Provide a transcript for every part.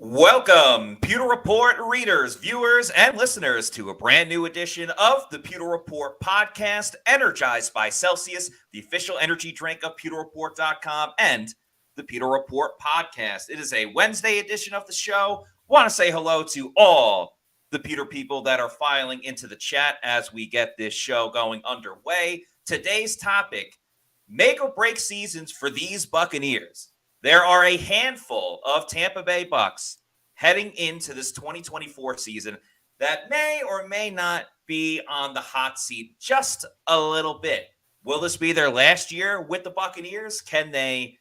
Welcome, Pewter Report readers, viewers, and listeners to a brand new edition of the Pewter Report podcast, energized by Celsius, the official energy drink of PewterReport.com and the Pewter Report podcast. It is a Wednesday edition of the show. Want to say hello to all the Pewter people that are filing into the chat as we get this show going underway. Today's topic, make or break seasons for these Buccaneers. There are a handful of Tampa Bay Bucs heading into this 2024 season that may or may not be on the hot seat just a little bit. Will this be their last year with the Buccaneers? Can they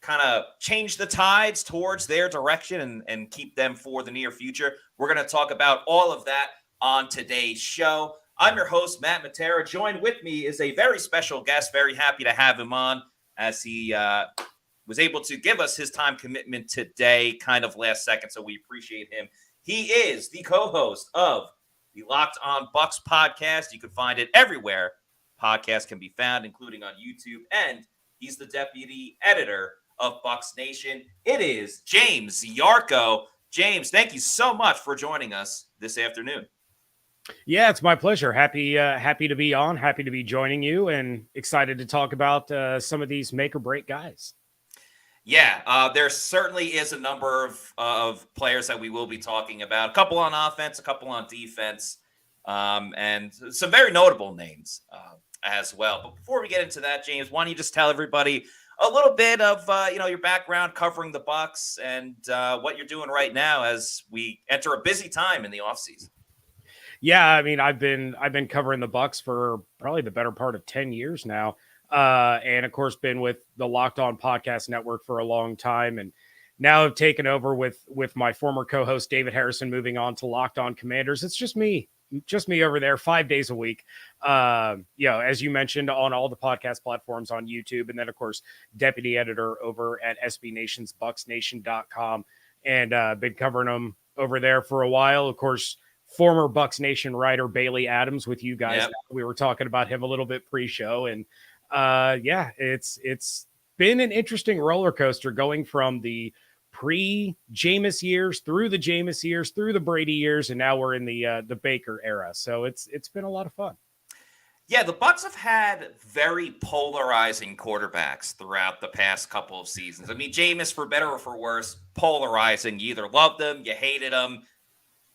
kind of change the tides towards their direction and keep them for the near future? We're going to talk about all of that on today's show. I'm your host, Matt Matera. Joined with me is a very special guest. Very happy to have him on as he was able to give us his time commitment today, kind of last second, so we appreciate him. He is the co-host of the Locked On Bucs podcast. You can find it everywhere podcasts can be found, including on YouTube, and he's the deputy editor of Bucs Nation. It is James Yarko. James, thank you so much for joining us this afternoon. Yeah, it's my pleasure. Happy to be on, happy to be joining you, and excited to talk about some of these make or break guys. Yeah, there certainly is a number of players that we will be talking about. A couple on offense, a couple on defense, and some very notable names as well. But before we get into that, James, why don't you just tell everybody a little bit of your background covering the Bucs and what you're doing right now as we enter a busy time in the offseason. Yeah, I mean, I've been covering the Bucs for probably the better part of 10 years now. And of course, been with the Locked On Podcast Network for a long time, and now I've taken over with my former co-host David Harrison, moving on to Locked On Commanders. It's just me over there 5 days a week. As you mentioned, on all the podcast platforms on YouTube, and then of course, deputy editor over at SB Nation's BucsNation.com, and been covering them over there for a while. Of course, former Bucs Nation writer Bailey Adams with you guys. Yep. We were talking about him a little bit pre-show, and it's been an interesting roller coaster going from the pre-Jameis years through the Jameis years through the Brady years, and now we're in the Baker era. So it's been a lot of fun. Yeah, the Bucs have had very polarizing quarterbacks throughout the past couple of seasons. I mean, Jameis, for better or for worse, polarizing. You either loved him, you hated him.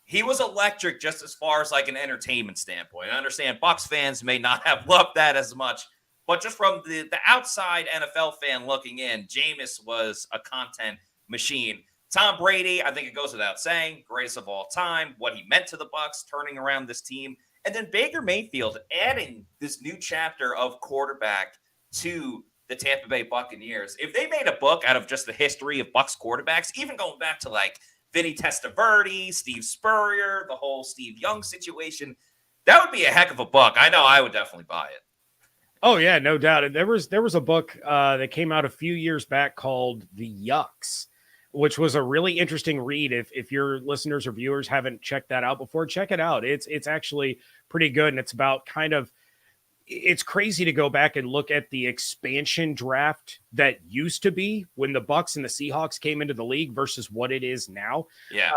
He was electric just as far as like an entertainment standpoint. I understand Bucs fans may not have loved that as much, but just from the outside NFL fan looking in, Jameis was a content machine. Tom Brady, I think it goes without saying, greatest of all time, what he meant to the Bucs, turning around this team. And then Baker Mayfield adding this new chapter of quarterback to the Tampa Bay Buccaneers. If they made a book out of just the history of Bucs quarterbacks, even going back to like Vinny Testaverde, Steve Spurrier, the whole Steve Young situation, that would be a heck of a book. I know I would definitely buy it. Oh yeah, no doubt. And there was a book that came out a few years back called The Yucks, which was a really interesting read. If your listeners or viewers haven't checked that out before, check it out. It's actually pretty good, and it's about it's crazy to go back and look at the expansion draft that used to be when the Bucs and the Seahawks came into the league versus what it is now. Yeah.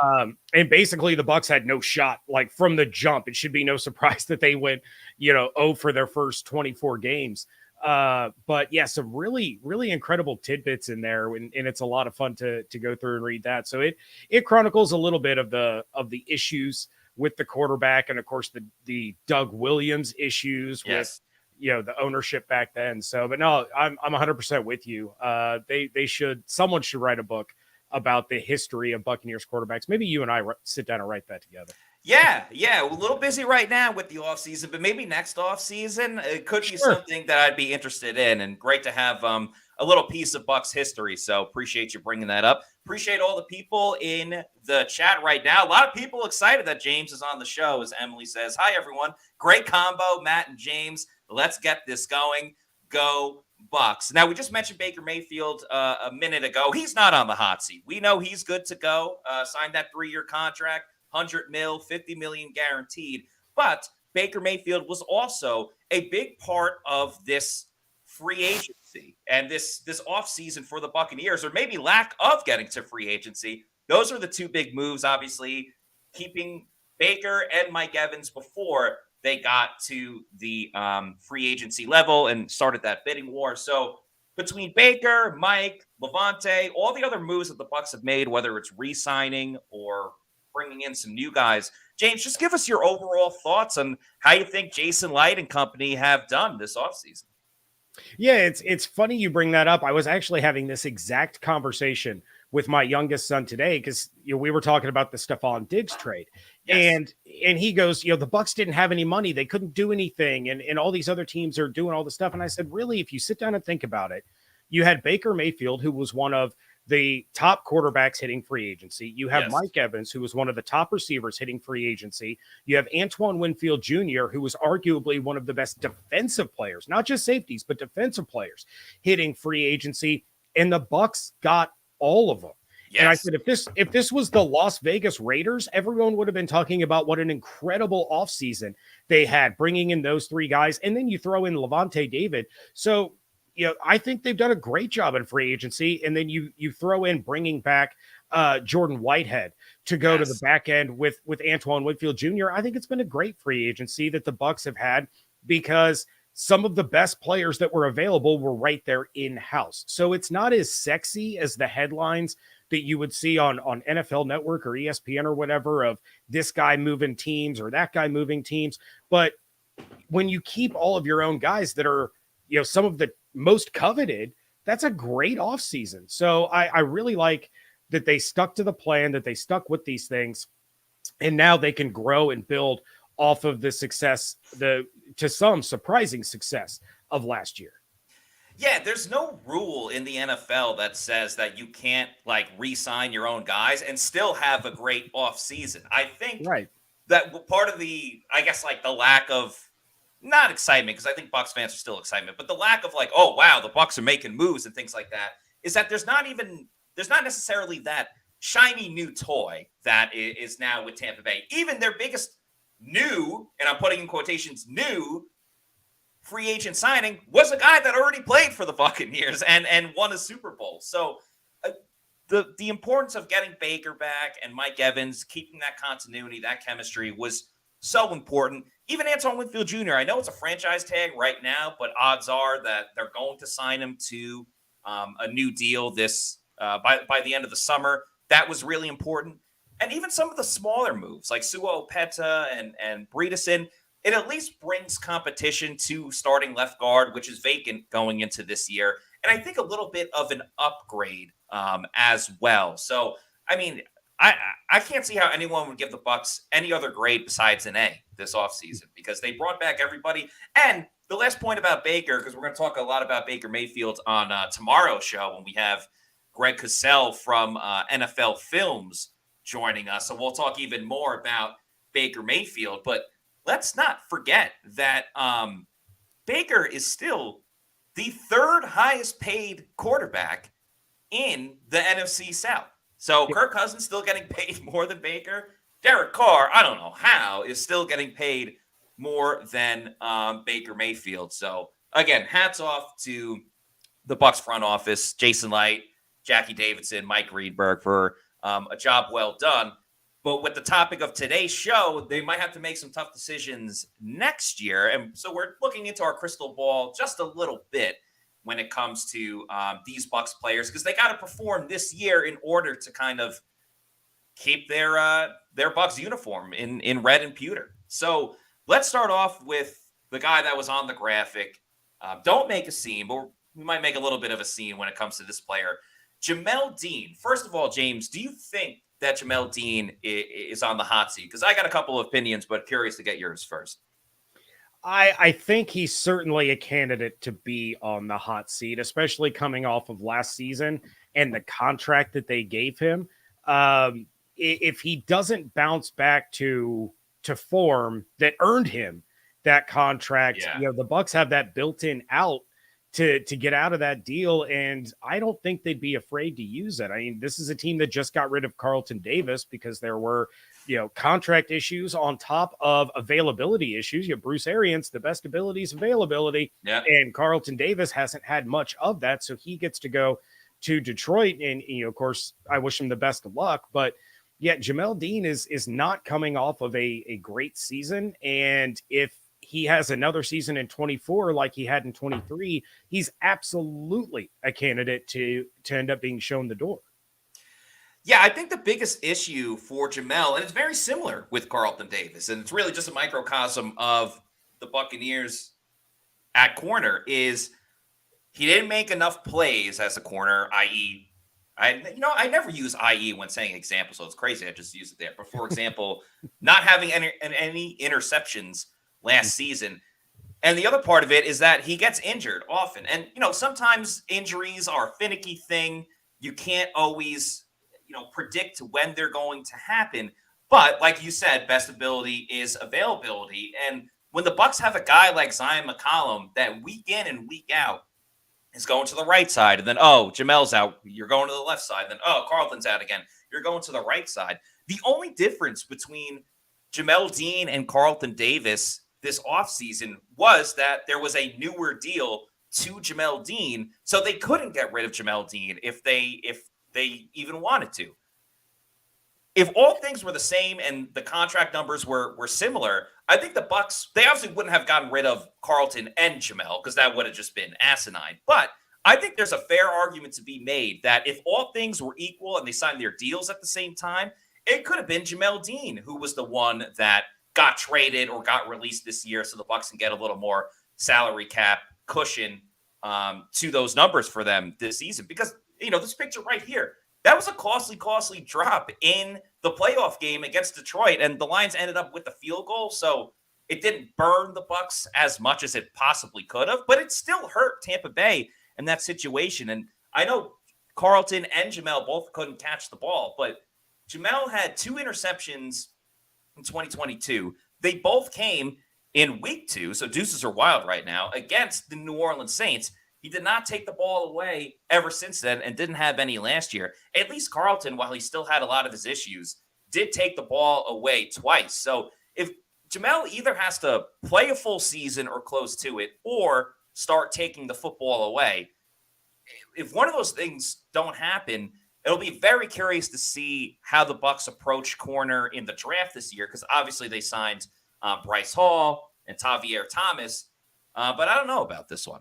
And basically the Bucs had no shot, like from the jump. It should be no surprise that they went, 0 for their first 24 games. But yeah, some really, really incredible tidbits in there, and it's a lot of fun to go through and read that. So it chronicles a little bit of the issues with the quarterback, and of course the Doug Williams issues with the ownership back then. So, but no, I'm 100% with you. Someone should write a book about the history of Buccaneers quarterbacks. Maybe you and I sit down and write that together. Yeah. We're a little busy right now with the offseason, but maybe next offseason it could be something that I'd be interested in, and great to have a little piece of Bucs history. So appreciate you bringing that up. Appreciate all the people in the chat right now. A lot of people excited that James is on the show, as Emily says. Hi, everyone. Great combo, Matt and James. Let's get this going. Go Bucs. Now, we just mentioned Baker Mayfield a minute ago. He's not on the hot seat. We know he's good to go. Signed that 3-year contract, $100 million, $50 million guaranteed. But Baker Mayfield was also a big part of this free agency and this offseason for the Buccaneers, or maybe lack of getting to free agency. those are the two big moves, obviously, keeping Baker and Mike Evans before they got to the free agency level and started that bidding war. So between Baker, Mike, Levante, all the other moves that the Bucs have made, whether it's re-signing or bringing in some new guys, James, just give us your overall thoughts on how you think Jason Light and company have done this offseason. Yeah, it's funny you bring that up. I was actually having this exact conversation with my youngest son today because we were talking about the Stephon Diggs trade. Yes. And he goes, the Bucs didn't have any money. They couldn't do anything. And all these other teams are doing all this stuff. And I said, really, if you sit down and think about it, you had Baker Mayfield, who was one of the top quarterbacks hitting free agency. You have Mike Evans, who was one of the top receivers hitting free agency. You have Antoine Winfield Jr., who was arguably one of the best defensive players, not just safeties, but defensive players hitting free agency. And the Bucs got all of them. Yes. And I said, if this was the Las Vegas Raiders, everyone would have been talking about what an incredible offseason they had, bringing in those three guys. And then you throw in Levante David. So, I think they've done a great job in free agency. And then you throw in bringing back Jordan Whitehead to go to the back end with Antoine Winfield Jr. I think it's been a great free agency that the Bucs have had because some of the best players that were available were right there in-house. So it's not as sexy as the headlines that you would see on NFL Network or ESPN or whatever of this guy moving teams or that guy moving teams. But when you keep all of your own guys that are, some of the most coveted, that's a great offseason. So I really like that they stuck to the plan, that they stuck with these things, and now they can grow and build off of the success, to some surprising success of last year. Yeah, there's no rule in the NFL that says that you can't re-sign your own guys and still have a great offseason. I think that part of the, the lack of not excitement, because I think Bucs fans are still excitement, but the lack of oh wow, the Bucs are making moves and things like that, is that there's not necessarily that shiny new toy that is now with Tampa Bay. Even their biggest new, and I'm putting in quotations, new free agent signing was a guy that already played for the Buccaneers and won a Super Bowl. So the importance of getting Baker back and Mike Evans, keeping that continuity, that chemistry was so important. Even Antoine Winfield Jr., I know it's a franchise tag right now, but odds are that they're going to sign him to a new deal this by the end of the summer. That was really important. And even some of the smaller moves like Sua Opeta and Bredesen, it at least brings competition to starting left guard, which is vacant going into this year. And I think a little bit of an upgrade as well. So, I mean, I can't see how anyone would give the Bucs any other grade besides an A this offseason because they brought back everybody. And the last point about Baker, because we're going to talk a lot about Baker Mayfield on tomorrow's show when we have Greg Cosell from NFL Films joining us. So we'll talk even more about Baker Mayfield. But let's not forget that Baker is still the third highest paid quarterback in the NFC South. So Kirk Cousins still getting paid more than Baker. Derek Carr, I don't know how, is still getting paid more than Baker Mayfield. So again, hats off to the Bucs front office, Jason Light, Jackie Davidson, Mike Riedberg for a job well done. But with the topic of today's show, they might have to make some tough decisions next year. And so we're looking into our crystal ball just a little bit when it comes to these Bucs players, because they got to perform this year in order to kind of keep their Bucs uniform in red and pewter. So let's start off with the guy that was on the graphic. Don't make a scene, but we might make a little bit of a scene when it comes to this player. Jamal Dean. First of all, James, do you think that Jamal Dean is on the hot seat? Because I got a couple of opinions, but curious to get yours first. I think he's certainly a candidate to be on the hot seat, especially coming off of last season and the contract that they gave him. If he doesn't bounce back to form that earned him that contract, the Bucs have that built-in out to get out of that deal, and I don't think they'd be afraid to use it. I mean, this is a team that just got rid of Carlton Davis because there were, contract issues on top of availability issues. Bruce Arians, the best ability is availability, and Carlton Davis hasn't had much of that, so he gets to go to Detroit. And, of course, I wish him the best of luck. But yet Jamal Dean is not coming off of a great season. And if he has another season in 24 like he had in 23, he's absolutely a candidate to end up being shown the door. Yeah, I think the biggest issue for Jamel, and it's very similar with Carlton Davis, and it's really just a microcosm of the Buccaneers at corner, is he didn't make enough plays as a corner, i.e., I never use i.e. when saying example, so it's crazy. I just use it there. But for example, not having any interceptions last season. And the other part of it is that he gets injured often. And, sometimes injuries are a finicky thing. You can't always, predict when they're going to happen. But like you said, best ability is availability. And when the Bucs have a guy like Zion McCollum that week in and week out is going to the right side, and then, Jamel's out, you're going to the left side. Then, Carlton's out again, you're going to the right side. The only difference between Jamal Dean and Carlton Davis this offseason was that there was a newer deal to Jamal Dean, so they couldn't get rid of Jamal Dean if they even wanted to. If all things were the same and the contract numbers were similar, I think the Bucs, they obviously wouldn't have gotten rid of Carlton and Jamal because that would have just been asinine. But I think there's a fair argument to be made that if all things were equal and they signed their deals at the same time, it could have been Jamal Dean who was the one that got traded or got released this year, so the Bucs can get a little more salary cap cushion to those numbers for them this season. Because this picture right here, that was a costly drop in the playoff game against Detroit, and the Lions ended up with the field goal, so it didn't burn the Bucs as much as it possibly could have, but it still hurt Tampa Bay in that situation. And I know Carlton and Jamal both couldn't catch the ball, but Jamal had 2 interceptions in 2022. They both came in week 2, so deuces are wild right now, against the New Orleans Saints. He did not take the ball away ever since then and didn't have any last year. At least Carlton, while he still had a lot of his issues, did take the ball away twice. So if Jamal either has to play a full season or close to it or start taking the football away, if one of those things don't happen, it'll be very curious to see how the Bucs approach corner in the draft this year, because obviously they signed Bryce Hall and Tavier Thomas, but I don't know about this one.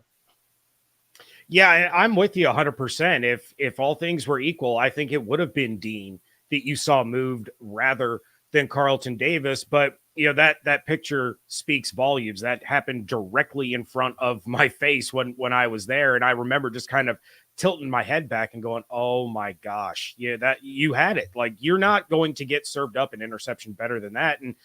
Yeah, I'm with you 100%. If all things were equal, I think it would have been Dean that you saw moved rather than Carlton Davis. But that picture speaks volumes. That happened directly in front of my face when I was there, and I remember just kind of tilting my head back and going, "Oh my gosh, yeah, that you had it. Like, you're not going to get served up an interception better than that." And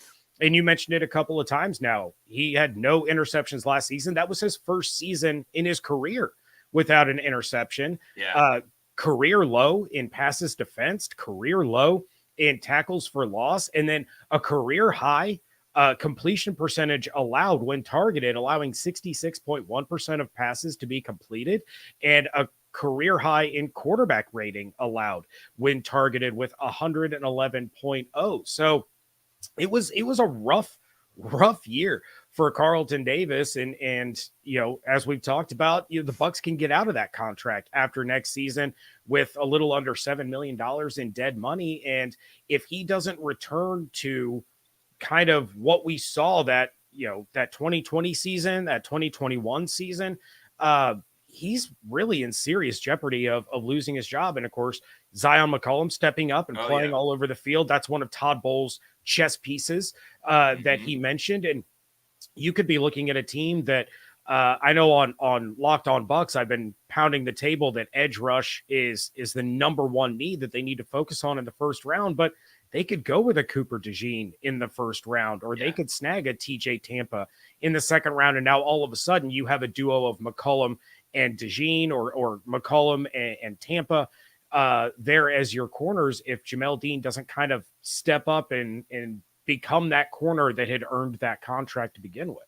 you mentioned it a couple of times now. He had no interceptions last season. That was his first season in his career without an interception. Yeah. Career low in passes defensed, career low in tackles for loss, and then a career high completion percentage allowed when targeted, allowing 66.1% of passes to be completed, and a career high in quarterback rating allowed when targeted with 111.0. So it was a rough year for Carlton Davis. And as we've talked about, the Bucs can get out of that contract after next season with a little under $7 million in dead money. And if he doesn't return to kind of what we saw that 2020 season, that 2021 season, he's really in serious jeopardy of losing his job. And of course, Zion McCollum stepping up and playing all over the field. That's one of Todd Bowles' chess pieces that he mentioned. And you could be looking at a team that I know on Locked On Bucs, I've been pounding the table that edge rush is the number one need that they need to focus on in the first round, but they could go with a Cooper DeJean in the first round, or they could snag a TJ Tampa in the second round. And now all of a sudden you have a duo of McCollum and DeJean, or McCollum and Tampa there as your corners if Jamal Dean doesn't kind of step up and become that corner that had earned that contract to begin with.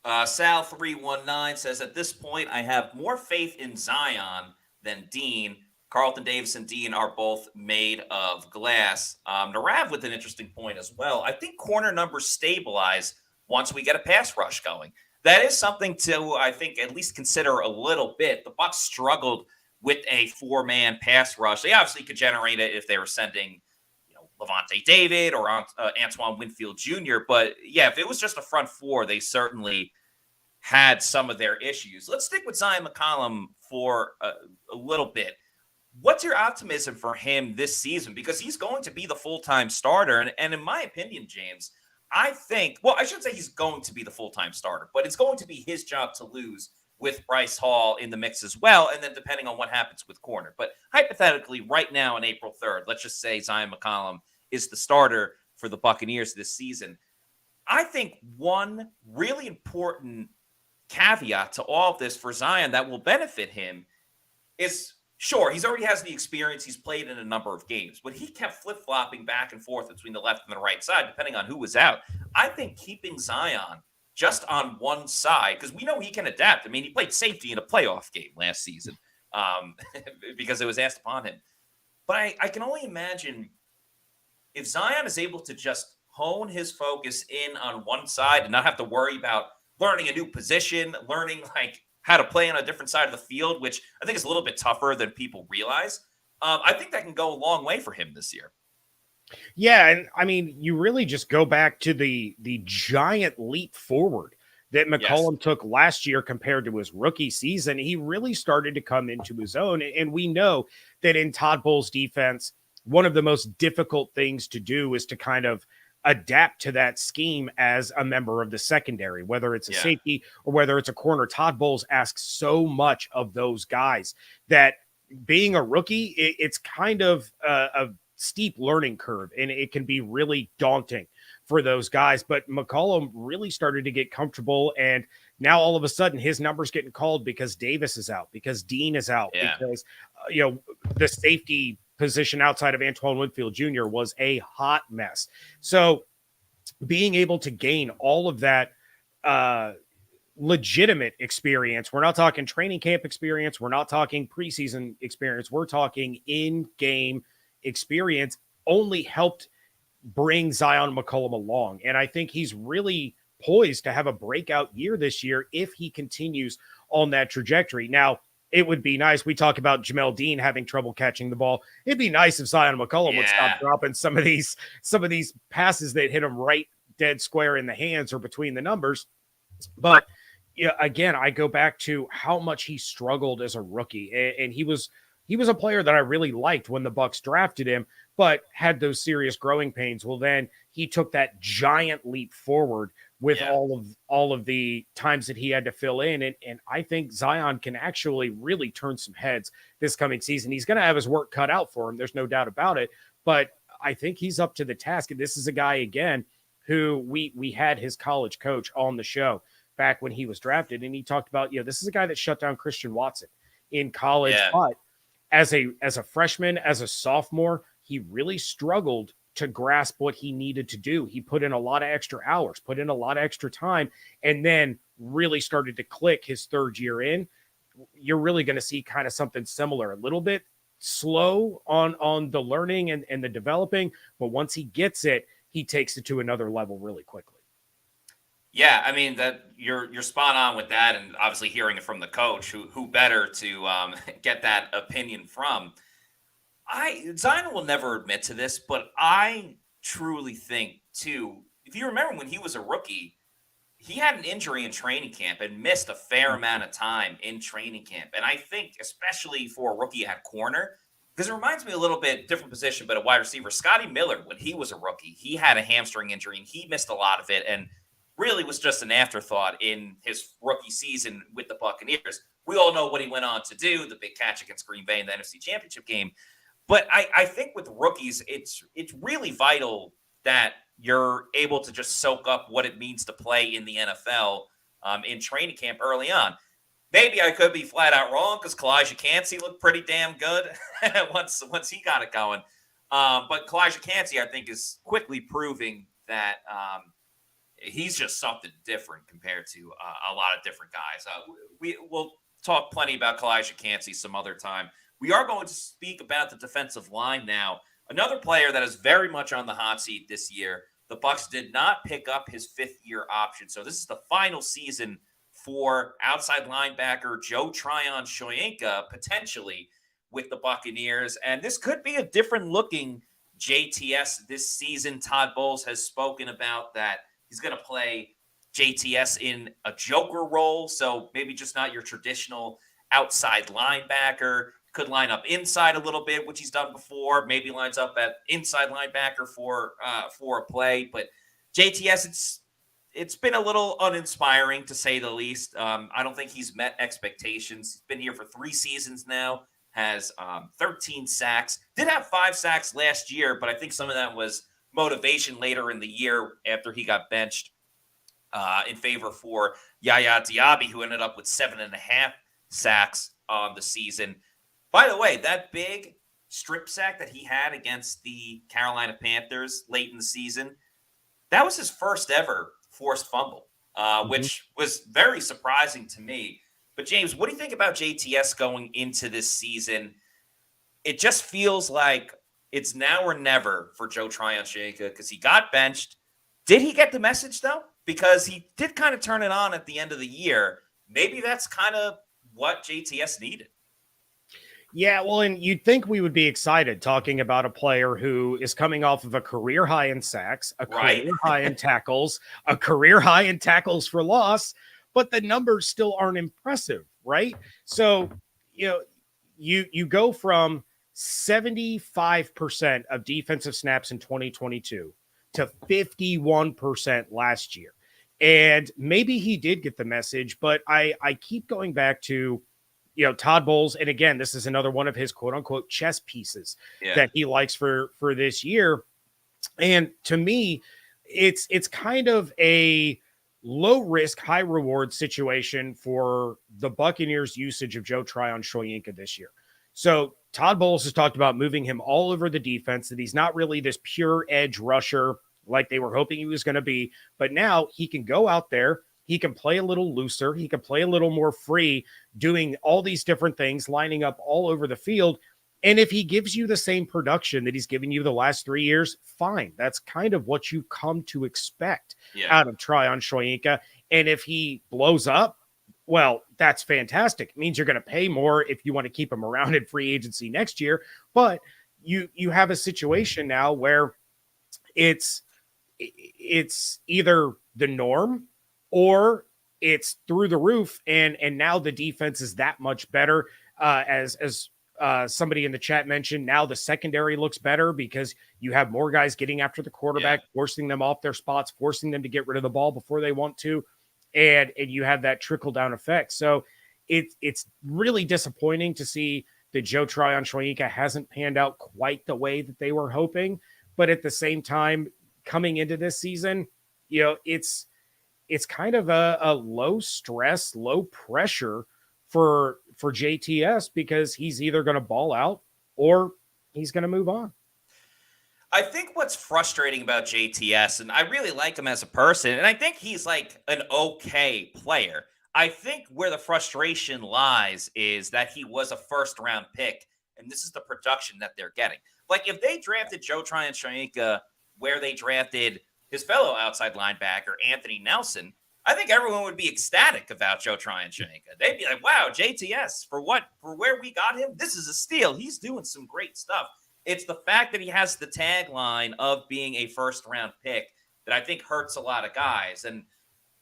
Sal319 says, at this point, I have more faith in Zion than Dean. Carlton Davis and Dean are both made of glass. Narav with an interesting point as well. I think corner numbers stabilize once we get a pass rush going. That is something to, I think, at least consider a little bit. The Bucs struggled with a 4-man pass rush. They obviously could generate it if they were sending, Levante David or Antoine Winfield Jr. But yeah, if it was just a front four, they certainly had some of their issues. Let's stick with Zion McCollum for a little bit. What's your optimism for him this season? Because he's going to be the full-time starter. And in my opinion, James, I shouldn't say he's going to be the full-time starter, but it's going to be his job to lose with Bryce Hall in the mix as well. And then depending on what happens with corner. But hypothetically, right now on April 3rd, let's just say Zion McCollum is the starter for the Buccaneers this season. I think one really important caveat to all of this for Zion that will benefit him is, sure, he's already has the experience. He's played in a number of games, but he kept flip-flopping back and forth between the left and the right side, depending on who was out. I think keeping Zion just on one side, because we know he can adapt. I mean, he played safety in a playoff game last season because it was asked upon him. But I can only imagine if Zion is able to just hone his focus in on one side and not have to worry about learning a new position, learning how to play on a different side of the field, which I think is a little bit tougher than people realize. I think that can go a long way for him this year. Yeah, and I mean, you really just go back to the giant leap forward that McCollum took last year compared to his rookie season. He really started to come into his own, and we know that in Todd Bowles' defense, one of the most difficult things to do is to kind of adapt to that scheme as a member of the secondary, whether it's a safety or whether it's a corner. Todd Bowles asks so much of those guys that being a rookie, it's kind of a steep learning curve, and it can be really daunting for those guys. But McCollum really started to get comfortable, and now all of a sudden his number's getting called because Davis is out, because Dean is out, because the safety position outside of Antoine Winfield Jr. was a hot mess. So being able to gain all of that legitimate experience, we're not talking training camp experience, we're not talking preseason experience, we're talking in-game experience, only helped bring Zion McCollum along. And I think he's really poised to have a breakout year this year if he continues on that trajectory. Now, it would be nice. We talk about Jamal Dean having trouble catching the ball. It'd be nice if Zion McCollum would stop dropping some of these passes that hit him right dead square in the hands or between the numbers. But again, I go back to how much he struggled as a rookie, and he was a player that I really liked when the Bucs drafted him, but had those serious growing pains. Well, then he took that giant leap forward with all of the times that he had to fill in. And I think Zion can actually really turn some heads this coming season. He's going to have his work cut out for him. There's no doubt about it. But I think he's up to the task. And this is a guy, again, who we had his college coach on the show back when he was drafted. And he talked about, this is a guy that shut down Christian Watson in college. Yeah. But as a freshman, as a sophomore, he really struggled to grasp what he needed to do. He put in a lot of extra hours, put in a lot of extra time, and then really started to click his third year in. You're really going to see kind of something similar, a little bit slow on the learning and the developing, but once he gets it, he takes it to another level really quickly. Yeah, I mean, that you're spot on with that, and obviously hearing it from the coach, who better to get that opinion from. Zion will never admit to this, but I truly think, too, if you remember when he was a rookie, he had an injury in training camp and missed a fair amount of time in training camp. And I think, especially for a rookie at corner, because it reminds me a little bit, different position, but a wide receiver, Scotty Miller, when he was a rookie, he had a hamstring injury, and he missed a lot of it, and really was just an afterthought in his rookie season with the Buccaneers. We all know what he went on to do, the big catch against Green Bay in the NFC Championship game. But I think with rookies, it's really vital that you're able to just soak up what it means to play in the NFL in training camp early on. Maybe I could be flat out wrong because Kalijah Kancey looked pretty damn good once he got it going. But Kalijah Kancey, I think, is quickly proving that he's just something different compared to a lot of different guys. We'll talk plenty about Kalijah Kancey some other time. We are going to speak about the defensive line now. Another player that is very much on the hot seat this year. The Bucs did not pick up his fifth-year option, so this is the final season for outside linebacker Joe Tryon-Shoyinka potentially with the Buccaneers. And this could be a different looking JTS this season. Todd Bowles has spoken about that he's going to play JTS in a joker role. So maybe just not your traditional outside linebacker. Could line up inside a little bit, which he's done before. Maybe lines up at inside linebacker for a play. But JTS, it's been a little uninspiring to say the least. I don't think he's met expectations. He's been here for 3 seasons now. Has 13 sacks. Did have 5 sacks last year, but I think some of that was motivation later in the year after he got benched in favor for Yaya Diaby, who ended up with 7.5 sacks on the season. By the way, that big strip sack that he had against the Carolina Panthers late in the season, that was his first ever forced fumble, which was very surprising to me. But James, what do you think about JTS going into this season? It just feels like it's now or never for Joe Tryon-Shoyinka because he got benched. Did he get the message, though? Because he did kind of turn it on at the end of the year. Maybe that's kind of what JTS needed. Yeah, well, and you'd think we would be excited talking about a player who is coming off of a career high in sacks, a career high in tackles, a career high in tackles for loss, but the numbers still aren't impressive, right? So, you go from 75% of defensive snaps in 2022 to 51% last year. And maybe he did get the message, but I keep going back to, Todd Bowles. And again, this is another one of his quote unquote chess pieces that he likes for this year. And to me, it's kind of a low risk, high reward situation for the Buccaneers' usage of Joe Tryon-Shoyinka this year. So Todd Bowles has talked about moving him all over the defense, that he's not really this pure edge rusher like they were hoping he was going to be. But now he can go out there. He can play a little looser. He can play a little more free, doing all these different things, lining up all over the field. And if he gives you the same production that he's given you the last 3 years, fine. That's kind of what you come to expect out of Tryon-Shoyinka. And if he blows up, well, that's fantastic. It means you're going to pay more if you want to keep him around in free agency next year. But you have a situation now where it's either the norm or it's through the roof. And now the defense is that much better. As somebody in the chat mentioned, now the secondary looks better because you have more guys getting after the quarterback, forcing them off their spots, forcing them to get rid of the ball before they want to. And you have that trickle down effect. So it's really disappointing to see that Joe Tryon-Shoyinka hasn't panned out quite the way that they were hoping. But at the same time, coming into this season, it's kind of a low stress, low pressure for JTS because he's either going to ball out or he's going to move on. I think what's frustrating about JTS, and I really like him as a person, and I think he's like an okay player. I think where the frustration lies is that he was a first-round pick, and this is the production that they're getting. Like, if they drafted Joe Tryon-Shoyinka where they drafted his fellow outside linebacker, Anthony Nelson, I think everyone would be ecstatic about Joe Tryon-Shoyinka. They'd be like, wow, JTS, for where we got him, this is a steal. He's doing some great stuff. It's the fact that he has the tagline of being a first-round pick that I think hurts a lot of guys. And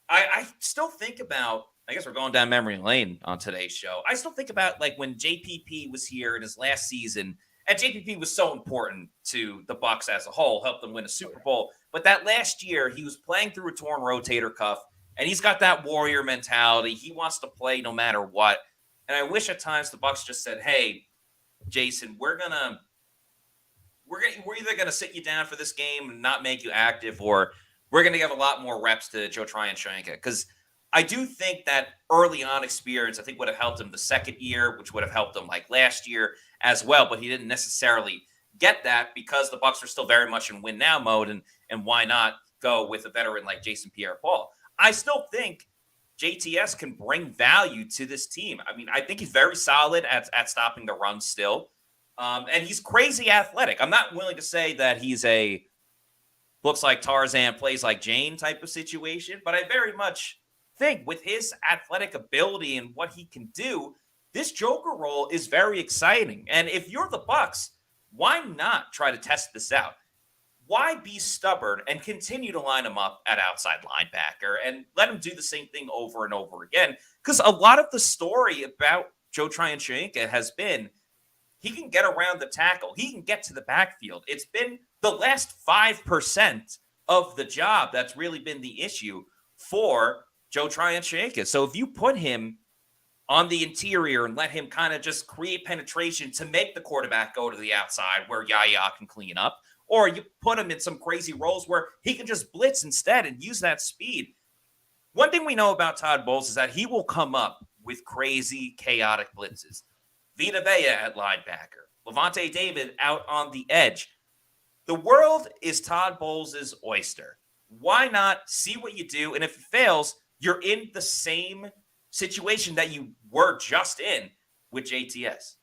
I still think about, I guess we're going down memory lane on today's show. I still think about like when JPP was here in his last season, and JPP was so important to the Bucs as a whole, helped them win a Super Bowl. But that last year, he was playing through a torn rotator cuff, and he's got that warrior mentality. He wants to play no matter what. And I wish at times the Bucs just said, hey, Jason, we're either going to sit you down for this game and not make you active, or we're going to give a lot more reps to Joe Tryon-Shoyinka. Because I do think that early on experience, I think would have helped him the second year, which would have helped him like last year as well. But he didn't necessarily get that because the Bucs are still very much in win now mode. And why not go with a veteran like Jason Pierre-Paul? I still think JTS can bring value to this team. I mean, I think he's very solid at stopping the run still. And he's crazy athletic. I'm not willing to say that he's a looks like Tarzan, plays like Jane type of situation, but I very much think with his athletic ability and what he can do, this Joker role is very exciting. And if you're the Bucs, why not try to test this out? Why be stubborn and continue to line him up at outside linebacker and let him do the same thing over and over again? Because a lot of the story about Joe Tryon-Shoyinka has been he can get around the tackle. He can get to the backfield. It's been the last 5% of the job that's really been the issue for Joe Tryon-Shoyinka. So if you put him on the interior and let him kind of just create penetration to make the quarterback go to the outside where Yaya can clean up, or you put him in some crazy roles where he can just blitz instead and use that speed. One thing we know about Todd Bowles is that he will come up with crazy, chaotic blitzes. Vita Vea at linebacker, Levante David out on the edge. The world is Todd Bowles' oyster. Why not see what you do? And if it fails, you're in the same situation that you were just in with JTS.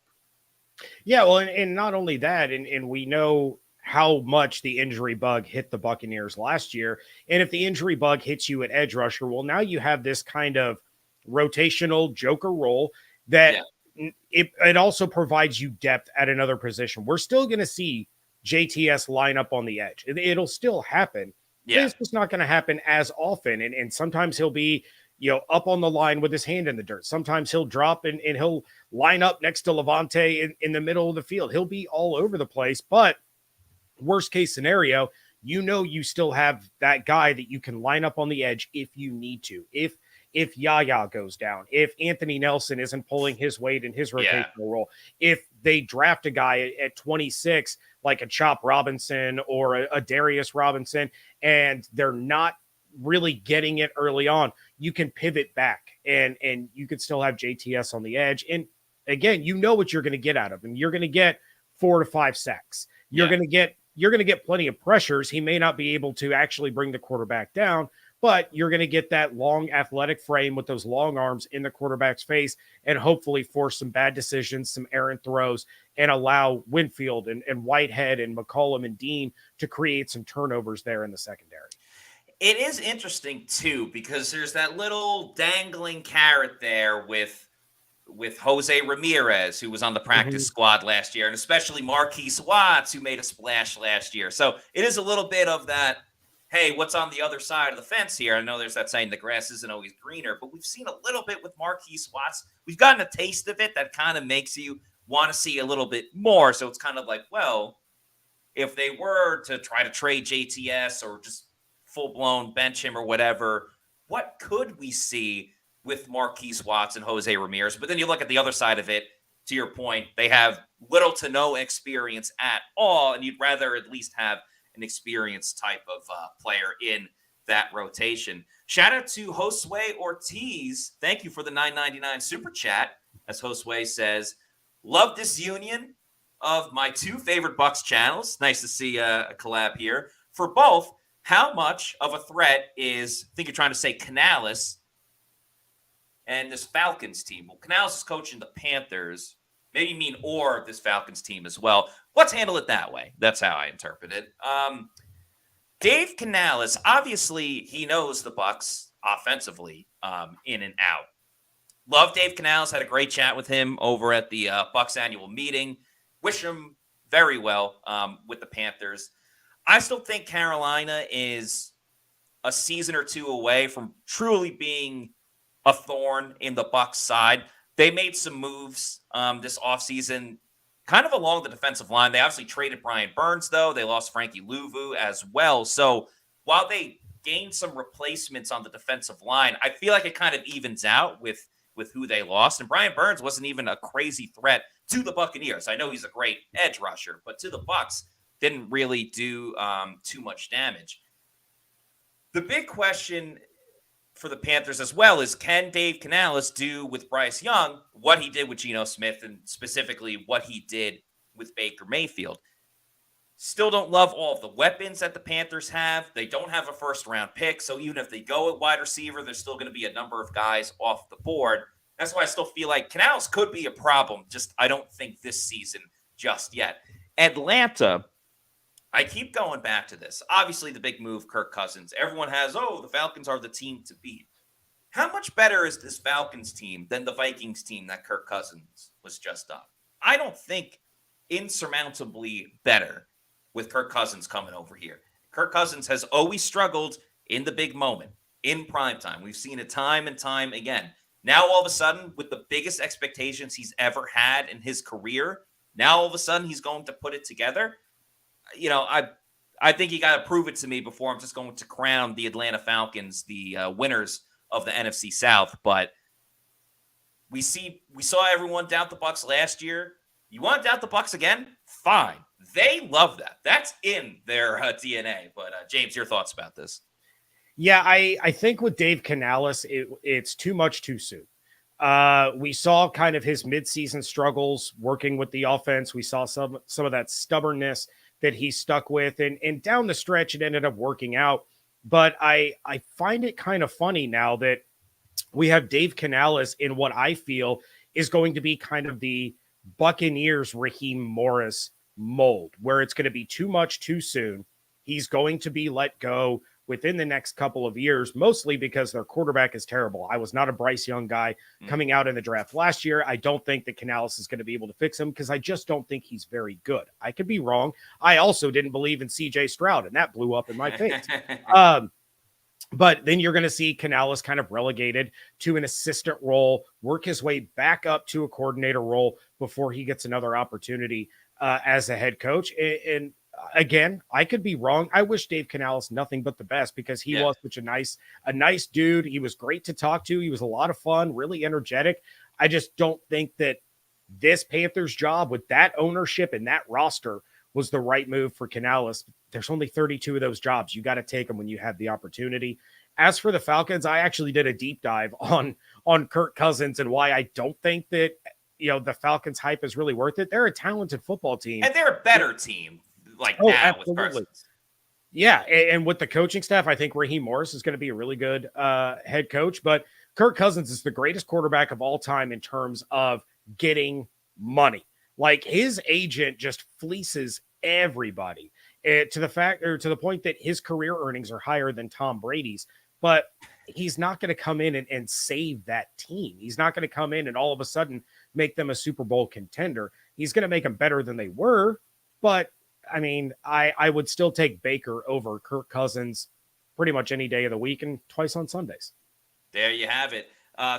Yeah, well, and not only that, and we know how much the injury bug hit the Buccaneers last year. And if the injury bug hits you at edge rusher, well, now you have this kind of rotational Joker role that it also provides you depth at another position. We're still going to see JTS line up on the edge. It'll still happen. Yeah. It's just not going to happen as often. And sometimes he'll be, up on the line with his hand in the dirt. Sometimes he'll drop and he'll line up next to Levante in the middle of the field. He'll be all over the place. But worst case scenario, you still have that guy that you can line up on the edge if you need to. If Yaya goes down, if Anthony Nelson isn't pulling his weight in his rotational role, if they draft a guy at 26, like a Chop Robinson or a Darius Robinson, and they're not really getting it early on, you can pivot back and you can still have JTS on the edge. And again, what you're going to get out of him. You're going to get 4 to 5 sacks. You're going to get plenty of pressures. He may not be able to actually bring the quarterback down, but you're going to get that long athletic frame with those long arms in the quarterback's face and hopefully force some bad decisions, some errant throws, and allow Winfield and Whitehead and McCollum and Dean to create some turnovers there in the secondary. It is interesting, too, because there's that little dangling carrot there with Jose Ramirez, who was on the practice squad last year, and especially Marquise Watts, who made a splash last year. So it is a little bit of that, hey, what's on the other side of the fence here? I know there's that saying the grass isn't always greener, but we've seen a little bit with Marquise Watts. We've gotten a taste of it that kind of makes you want to see a little bit more. So it's kind of like, well, if they were to try to trade JTS or just full-blown bench him or whatever, what could we see with Marquise Watts and Jose Ramirez? But then you look at the other side of it, to your point, they have little to no experience at all, and you'd rather at least have an experienced type of player in that rotation. Shout out to Josue Ortiz. Thank you for the $9.99 super chat. As Josue says, love this union of my two favorite Bucs channels. Nice to see a collab here. For both, how much of a threat is, I think you're trying to say Canales and this Falcons team? Well, Canales is coaching the Panthers. Maybe you mean or this Falcons team as well. Let's handle it that way. That's how I interpret it. Dave Canales, obviously, he knows the Bucs offensively in and out. Love Dave Canales. Had a great chat with him over at the Bucs annual meeting. Wish him very well with the Panthers. I still think Carolina is a season or two away from truly being a thorn in the Bucs side. They made some moves this offseason kind of along the defensive line. They obviously traded Brian Burns, though. They lost Frankie Louvu as well. So while they gained some replacements on the defensive line, I feel like it kind of evens out with who they lost. And Brian Burns wasn't even a crazy threat to the Buccaneers. I know he's a great edge rusher, but to the Bucs, didn't really do too much damage. The big question for the Panthers as well is, can Dave Canales do with Bryce Young what he did with Geno Smith and specifically what he did with Baker Mayfield? Still don't love all of the weapons that the Panthers have. They don't have a first-round pick, so even if they go at wide receiver, there's still going to be a number of guys off the board. That's why I still feel like Canales could be a problem, just I don't think this season just yet. Atlanta, I keep going back to this. Obviously, the big move, Kirk Cousins. Everyone has, the Falcons are the team to beat. How much better is this Falcons team than the Vikings team that Kirk Cousins was just on? I don't think insurmountably better with Kirk Cousins coming over here. Kirk Cousins has always struggled in the big moment, in primetime. We've seen it time and time again. Now, all of a sudden, with the biggest expectations he's ever had in his career, now all of a sudden he's going to put it together. I think you got to prove it to me before I'm just going to crown the Atlanta Falcons the winners of the NFC South. But we saw everyone doubt the Bucs last year. You want to doubt the Bucs again? Fine. They love that. That's in their DNA. But James, your thoughts about this? Yeah, I think with Dave Canales, it's too much too soon. We saw kind of his midseason struggles working with the offense. We saw some of that stubbornness that he stuck with, and down the stretch, it ended up working out. But I find it kind of funny now that we have Dave Canales in what I feel is going to be kind of the Buccaneers Raheem Morris mold, where it's going to be too much too soon. He's going to be let go within the next couple of years, mostly because their quarterback is terrible. I was not a Bryce Young guy coming out in the draft last year. I don't think that Canales is going to be able to fix him because I just don't think he's very good. I could be wrong. I also didn't believe in CJ Stroud, and that blew up in my face. But then you're going to see Canales kind of relegated to an assistant role, work his way back up to a coordinator role before he gets another opportunity as a head coach. And again, I could be wrong. I wish Dave Canales nothing but the best because he was such a nice dude. He was great to talk to. He was a lot of fun, really energetic. I just don't think that this Panthers job with that ownership and that roster was the right move for Canales. There's only 32 of those jobs. You got to take them when you have the opportunity. As for the Falcons, I actually did a deep dive on Kirk Cousins and why I don't think that, the Falcons hype is really worth it. They're a talented football team. And they're a better team now absolutely. with Cousins. Yeah, and with the coaching staff, I think Raheem Morris is going to be a really good head coach. But Kirk Cousins is the greatest quarterback of all time in terms of getting money. Like, his agent just fleeces everybody to the point that his career earnings are higher than Tom Brady's. But he's not going to come in and save that team. He's not going to come in and all of a sudden make them a Super Bowl contender. He's going to make them better than they were. But I mean, I would still take Baker over Kirk Cousins pretty much any day of the week and twice on Sundays. There you have it.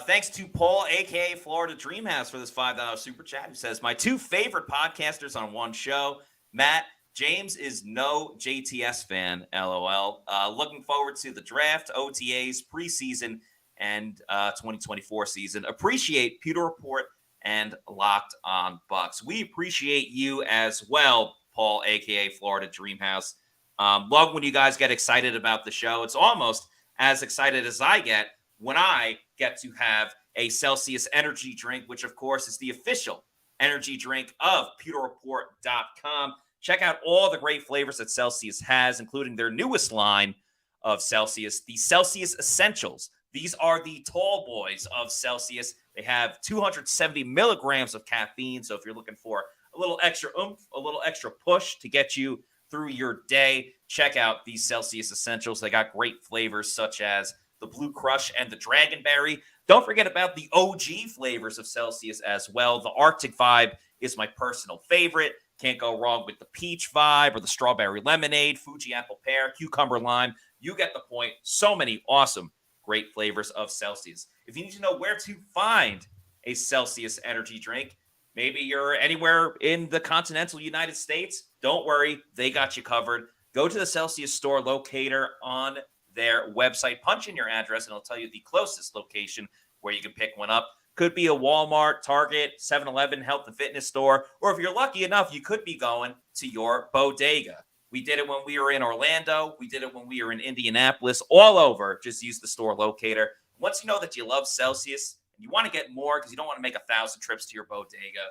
Thanks to Paul, a.k.a. Florida Dreamhouse, for this $5 super chat, who says, my two favorite podcasters on one show. Matt, James is no JTS fan, LOL. Looking forward to the draft, OTAs, preseason, and 2024 season. Appreciate Pewter Report and Locked on Bucs. We appreciate you as well, Paul, a.k.a. Florida Dreamhouse. Love when you guys get excited about the show. It's almost as excited as I get when I get to have a Celsius energy drink, which, of course, is the official energy drink of PewterReport.com. Check out all the great flavors that Celsius has, including their newest line of Celsius, the Celsius Essentials. These are the tall boys of Celsius. They have 270 milligrams of caffeine, so if you're looking for a little extra oomph, a little extra push to get you through your day, check out these Celsius Essentials. They got great flavors such as the Blue Crush and the Dragonberry. Don't forget about the OG flavors of Celsius as well. The Arctic Vibe is my personal favorite. Can't go wrong with the Peach Vibe or the Strawberry Lemonade, Fuji Apple Pear, Cucumber Lime. You get the point. So many awesome, great flavors of Celsius. If you need to know where to find a Celsius energy drink, maybe you're anywhere in the continental United States, don't worry. They got you covered. Go to the Celsius store locator on their website. Punch in your address, and it'll tell you the closest location where you can pick one up. Could be a Walmart, Target, 7-Eleven, health and fitness store, or if you're lucky enough, you could be going to your bodega. We did it when we were in Orlando. We did it when we were in Indianapolis. All over, just use the store locator. Once you know that you love Celsius, and you want to get more because you don't want to make 1,000 trips to your bodega,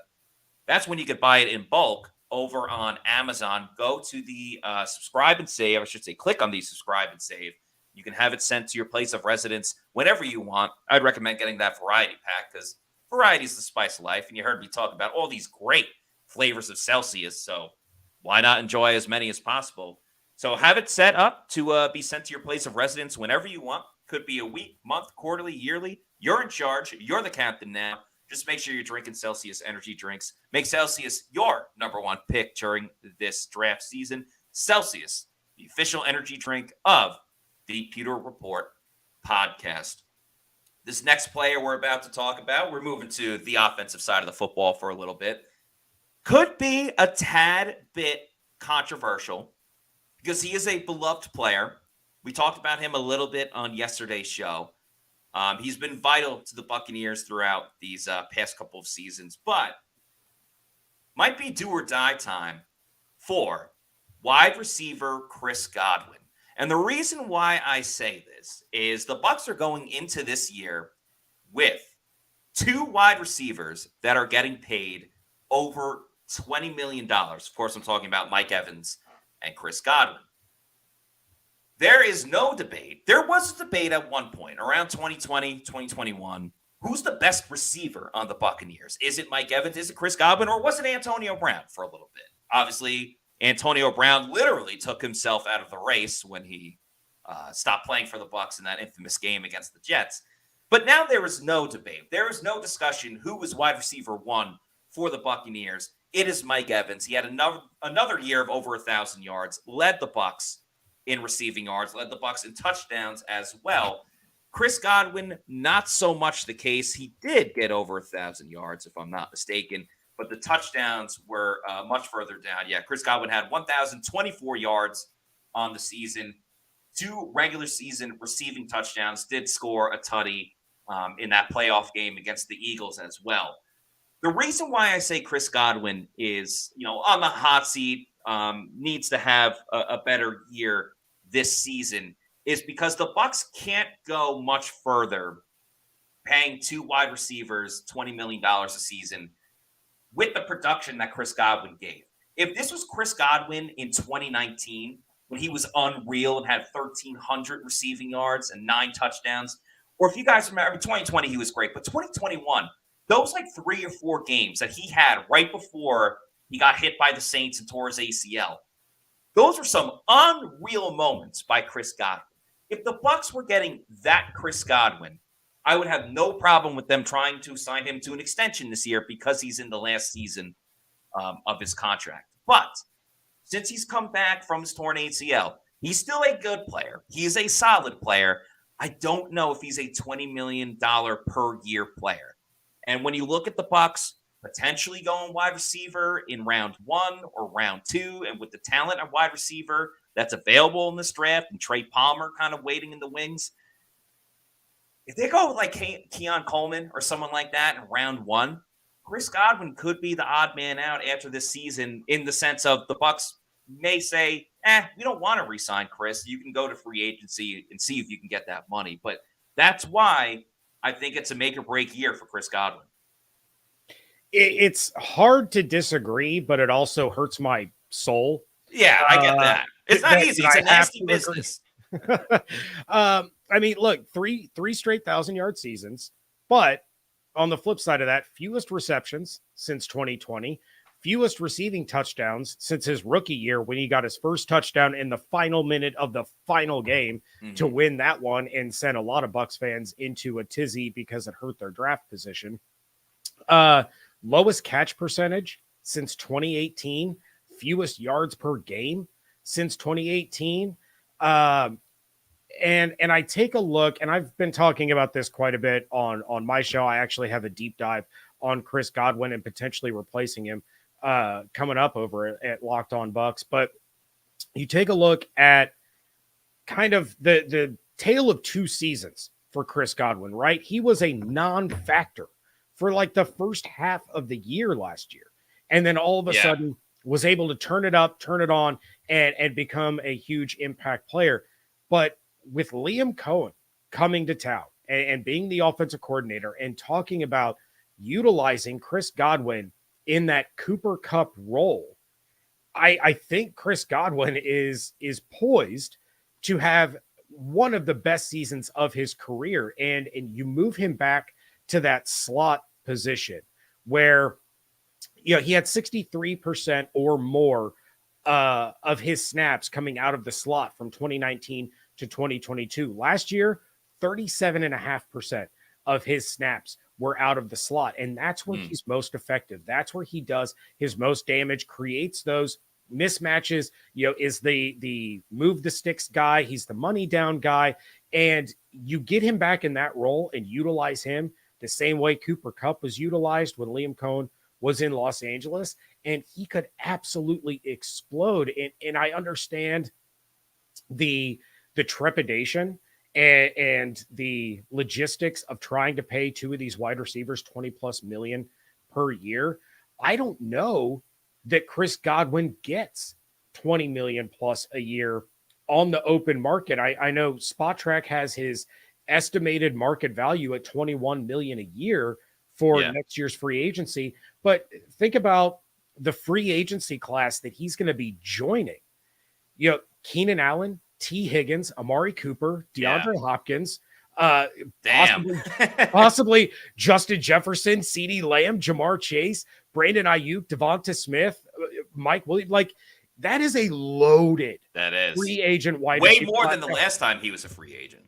that's when you could buy it in bulk over on Amazon. Go to the subscribe and save. I should say click on the subscribe and save. You can have it sent to your place of residence whenever you want. I'd recommend getting that variety pack because variety is the spice of life. And you heard me talk about all these great flavors of Celsius. So why not enjoy as many as possible? So have it set up to be sent to your place of residence whenever you want. Could be a week, month, quarterly, yearly. You're in charge. You're the captain now. Just make sure you're drinking Celsius energy drinks. Make Celsius your number one pick during this draft season. Celsius, the official energy drink of the Pewter Report podcast. This next player we're about to talk about, we're moving to the offensive side of the football for a little bit. Could be a tad bit controversial because he is a beloved player. We talked about him a little bit on yesterday's show. He's been vital to the Buccaneers throughout these past couple of seasons, but might be do or die time for wide receiver Chris Godwin. And the reason why I say this is the Bucs are going into this year with two wide receivers that are getting paid over $20 million. Of course, I'm talking about Mike Evans and Chris Godwin. There is no debate. There was a debate at one point around 2020, 2021. Who's the best receiver on the Buccaneers? Is it Mike Evans? Is it Chris Godwin? Or was it Antonio Brown for a little bit? Obviously, Antonio Brown literally took himself out of the race when he stopped playing for the Bucs in that infamous game against the Jets. But now there is no debate. There is no discussion who was wide receiver one for the Buccaneers. It is Mike Evans. He had another year of over 1,000 yards, led the Bucs in receiving yards, led the Bucs in touchdowns as well. Chris Godwin, not so much the case. He did get over 1,000 yards, if I'm not mistaken, but the touchdowns were much further down. Yeah, Chris Godwin had 1,024 yards on the season, 2 regular season receiving touchdowns, did score a tutty in that playoff game against the Eagles as well. The reason why I say Chris Godwin is, on the hot seat, needs to have a better year this season is because the Bucs can't go much further paying 2 wide receivers $20 million a season with the production that Chris Godwin gave. If this was Chris Godwin in 2019, when he was unreal and had 1,300 receiving yards and 9 touchdowns, or if you guys remember, 2020 he was great, but 2021, those 3 or 4 games that he had right before he got hit by the Saints and tore his ACL, those were some unreal moments by Chris Godwin. If the Bucs were getting that Chris Godwin, I would have no problem with them trying to sign him to an extension this year because he's in the last season of his contract. But since he's come back from his torn ACL, he's still a good player. He is a solid player. I don't know if he's a $20 million per year player. And when you look at the Bucs potentially going wide receiver in round 1 or round 2, and with the talent at wide receiver that's available in this draft, and Trey Palmer kind of waiting in the wings, if they go like Keon Coleman or someone like that in round 1, Chris Godwin could be the odd man out after this season, in the sense of the Bucs may say, we don't want to re-sign Chris. You can go to free agency and see if you can get that money. But that's why I think it's a make or break year for Chris Godwin. It's hard to disagree, but it also hurts my soul. Yeah, I get that. It's not easy. It's a nasty business. I mean, look, three straight 1,000-yard seasons, but on the flip side of that, fewest receptions since 2020, fewest receiving touchdowns since his rookie year when he got his first touchdown in the final minute of the final game to win that one and send a lot of Bucs fans into a tizzy because it hurt their draft position. Lowest catch percentage since 2018, fewest yards per game since 2018. And I take a look, and I've been talking about this quite a bit on my show. I actually have a deep dive on Chris Godwin and potentially replacing him coming up over at Locked On Bucs. But you take a look at kind of the tale of 2 seasons for Chris Godwin, right? He was a non-factor for the first half of the year last year. And then all of a sudden was able to turn it up, turn it on, and become a huge impact player. But with Liam Cohen coming to town and being the offensive coordinator and talking about utilizing Chris Godwin in that Cooper Kupp role, I think Chris Godwin is poised to have one of the best seasons of his career. And you move him back to that slot position where he had 63% or more of his snaps coming out of the slot from 2019 to 2022. Last year, 37.5% of his snaps were out of the slot. And that's where he's most effective. That's where he does his most damage, creates those mismatches, is the move the sticks guy. He's the money down guy. And you get him back in that role and utilize him the same way Cooper Kupp was utilized when Liam Cohen was in Los Angeles, and he could absolutely explode. And I understand the trepidation and the logistics of trying to pay two of these wide receivers 20 plus million per year. I don't know that Chris Godwin gets 20 million plus a year on the open market. I know Spot Track has his estimated market value at 21 million a year for next year's free agency. But think about the free agency class that he's going to be joining. Keenan Allen, T. Higgins, Amari Cooper, DeAndre Hopkins, possibly Justin Jefferson, CeeDee Lamb, Jamar Chase, Brandon Ayuk, Devonta Smith, Mike Williams. Like, that is a loaded free agent wide receiver. Way more than the last time he was a free agent.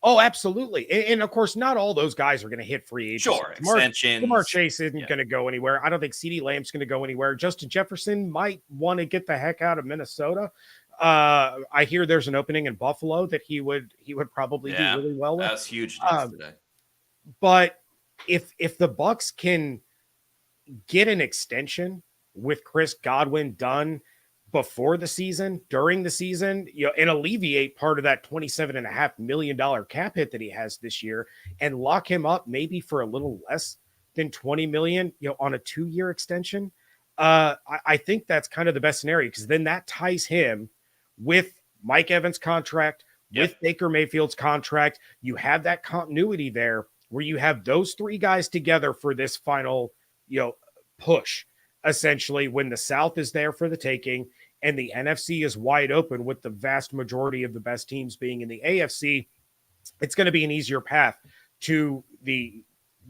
Oh, absolutely. And of course, not all those guys are going to hit free agency. Sure, extensions. Jamar Chase isn't going to go anywhere. I don't think CeeDee Lamb's going to go anywhere. Justin Jefferson might want to get the heck out of Minnesota. I hear there's an opening in Buffalo that he would probably do really well with. That was huge today. But if the Bucs can get an extension with Chris Godwin done before the season, during the season, and alleviate part of that $27.5 million cap hit that he has this year, and lock him up maybe for a little less than $20 million, on a 2-year extension. I think that's kind of the best scenario, because then that ties him with Mike Evans' contract, with Baker Mayfield's contract. You have that continuity there where you have those three guys together for this final, push, essentially, when the South is there for the taking and the NFC is wide open with the vast majority of the best teams being in the AFC. It's going to be an easier path to the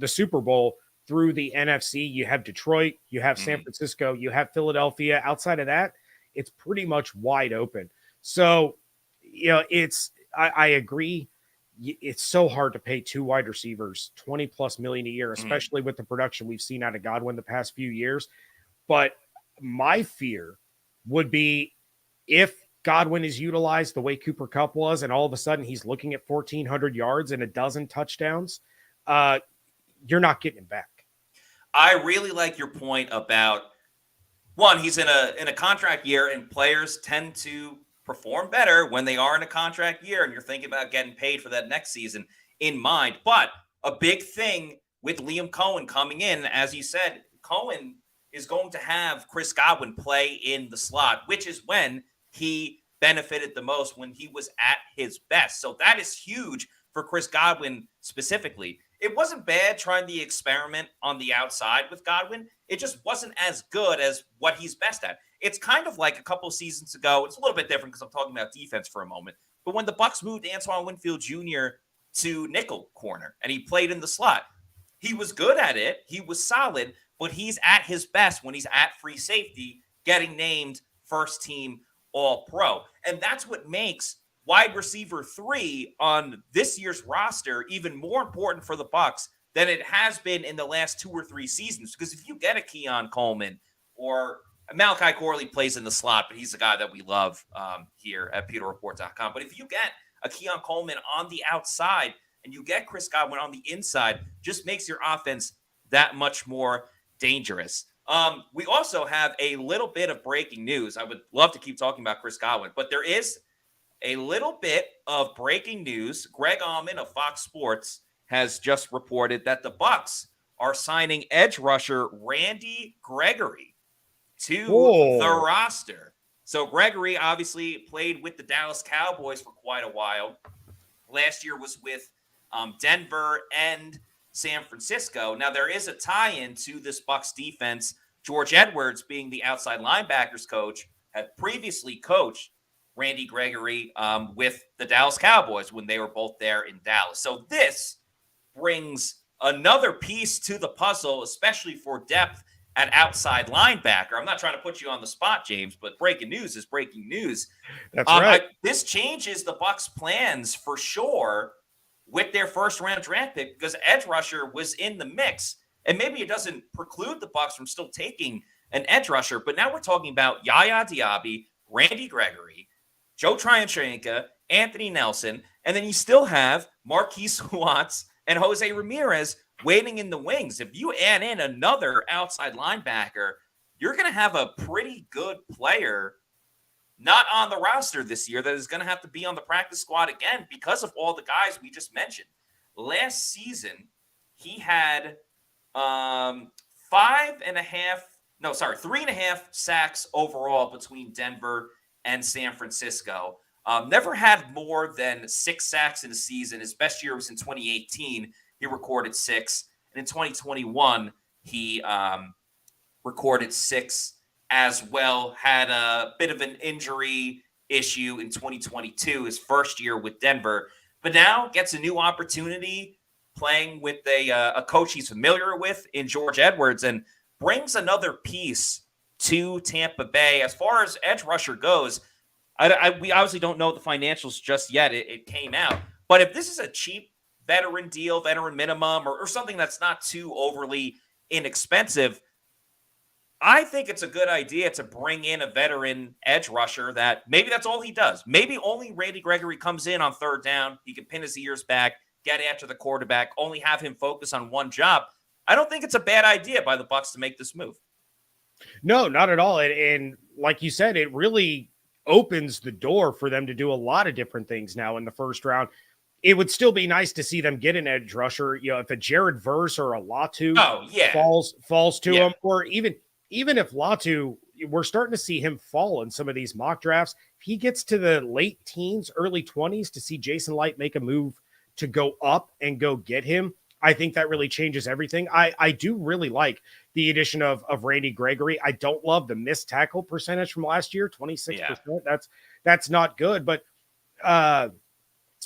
Super Bowl through the NFC. You have Detroit, you have San Francisco, you have Philadelphia. Outside of that, it's pretty much wide open. So, I agree. It's so hard to pay two wide receivers 20 plus million a year, especially with the production we've seen out of Godwin the past few years. But my fear would be if Godwin is utilized the way Cooper Kupp was, and all of a sudden he's looking at 1,400 yards and a dozen touchdowns, you're not getting him back. I really like your point about, one, he's in a contract year, and players tend to perform better when they are in a contract year, and you're thinking about getting paid for that next season in mind. But a big thing with Liam Cohen coming in, as you said, Cohen is going to have Chris Godwin play in the slot, which is when he benefited the most, when he was at his best. So that is huge for Chris Godwin specifically. It wasn't bad trying the experiment on the outside with Godwin. It just wasn't as good as what he's best at. It's kind of like a couple of seasons ago. It's a little bit different because I'm talking about defense for a moment. But when the Bucs moved Antoine Winfield Jr. to nickel corner and he played in the slot, he was good at it. He was solid, but he's at his best when he's at free safety, getting named first team All-Pro. And that's what makes wide receiver 3 on this year's roster even more important for the Bucs than it has been in the last 2 or 3 seasons. Because if you get a Keon Coleman, or Malachi Corley plays in the slot, but he's the guy that we love here at PewterReport.com. But if you get a Keon Coleman on the outside and you get Chris Godwin on the inside, just makes your offense that much more dangerous. We also have a little bit of breaking news. I would love to keep talking about Chris Godwin, but there is a little bit of breaking news. Greg Allman of Fox Sports has just reported that the Bucs are signing edge rusher Randy Gregory to the roster. So Gregory obviously played with the Dallas Cowboys for quite a while. Last year was with Denver and San Francisco. Now, there is a tie-in to this Bucs defense. George Edwards, being the outside linebackers coach, had previously coached Randy Gregory with the Dallas Cowboys when they were both there in Dallas. So this brings another piece to the puzzle, especially for depth at outside linebacker. I'm not trying to put you on the spot, James, but breaking news is breaking news. That's right. This changes the Bucs' plans for sure with their first-round draft pick because edge rusher was in the mix. And maybe it doesn't preclude the Bucs from still taking an edge rusher, but now we're talking about Yaya Diaby, Randy Gregory, Joe Tryon-Shoyinka, Anthony Nelson, and then you still have Marquise Watts and Jose Ramirez waiting in the wings. If you add in another outside linebacker, you're going to have a pretty good player not on the roster this year that is going to have to be on the practice squad again because of all the guys we just mentioned. Last season, he had 3.5 sacks overall between Denver and San Francisco. Never had more than 6 sacks in a season. His best year was in 2018. He recorded 6. And in 2021, he recorded 6 as well. Had a bit of an injury issue in 2022, his first year with Denver. But now gets a new opportunity playing with a coach he's familiar with in George Edwards and brings another piece to Tampa Bay. As far as edge rusher goes, we obviously don't know the financials just yet. It came out. But if this is a cheap veteran deal, veteran minimum, or something that's not too overly inexpensive, I think it's a good idea to bring in a veteran edge rusher that maybe that's all he does. Maybe only Randy Gregory comes in on third down. He can pin his ears back, get after the quarterback, only have him focus on one job. I don't think it's a bad idea by the Bucs to make this move. No, not at all. And like you said, it really opens the door for them to do a lot of different things now in the first round. It would still be nice to see them get an edge rusher. You know, if a Jared Verse or a Latu falls to him, or even if Latu, we're starting to see him fall in some of these mock drafts. If he gets to the late teens, early 20s to see Jason Light make a move to go up and go get him, I think that really changes everything. I do really like the addition of Randy Gregory. I don't love the missed tackle percentage from last year, 26%. Yeah. That's not good, but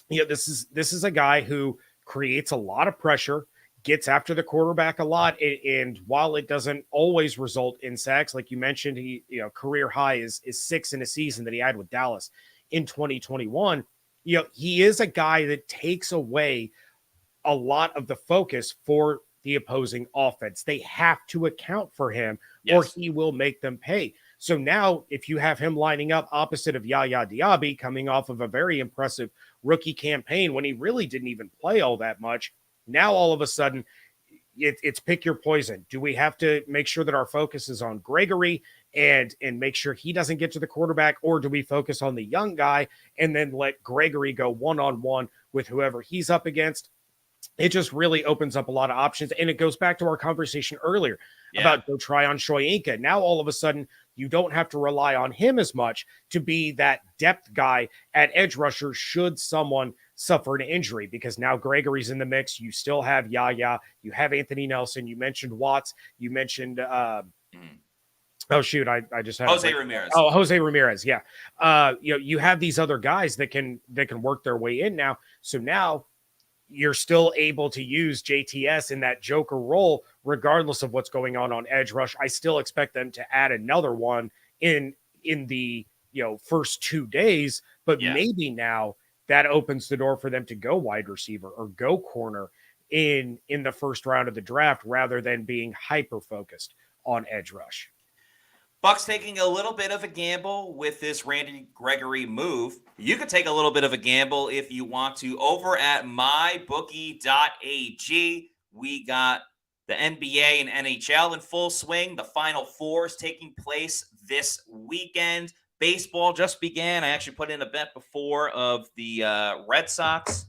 this is a guy who creates a lot of pressure, gets after the quarterback a lot, and while it doesn't always result in sacks, like you mentioned, he career high is 6 in a season that he had with Dallas in 2021. He is a guy that takes away a lot of the focus for the opposing offense. They have to account for him, or he will make them pay. So now, if you have him lining up opposite of Yaya Diaby, coming off of a very impressive rookie campaign when he really didn't even play all that much, now all of a sudden it's pick your poison. Do we have to make sure that our focus is on Gregory and make sure he doesn't get to the quarterback, or do we focus on the young guy and then let Gregory go one-on-one with whoever he's up against? It just really opens up a lot of options. And it goes back to our conversation earlier about Joe Tryon-Shoyinka. Now, all of a sudden, you don't have to rely on him as much to be that depth guy at edge rusher should someone suffer an injury, because now Gregory's in the mix. You still have Yaya. You have Anthony Nelson. You mentioned Watts. You mentioned I just had Jose Ramirez. Oh, Jose Ramirez. Yeah. You have these other guys that can work their way in now. So now you're still able to use JTS in that joker role, regardless of what's going on edge rush. I still expect them to add another one in the first 2 days, but maybe now that opens the door for them to go wide receiver or go corner in the first round of the draft, rather than being hyper focused on edge rush. Bucs taking a little bit of a gamble with this Randy Gregory move. You could take a little bit of a gamble if you want to over at MyBookie.ag. We got the NBA and NHL in full swing. The Final Four is taking place this weekend. Baseball just began. I actually put in a bet before of the Red Sox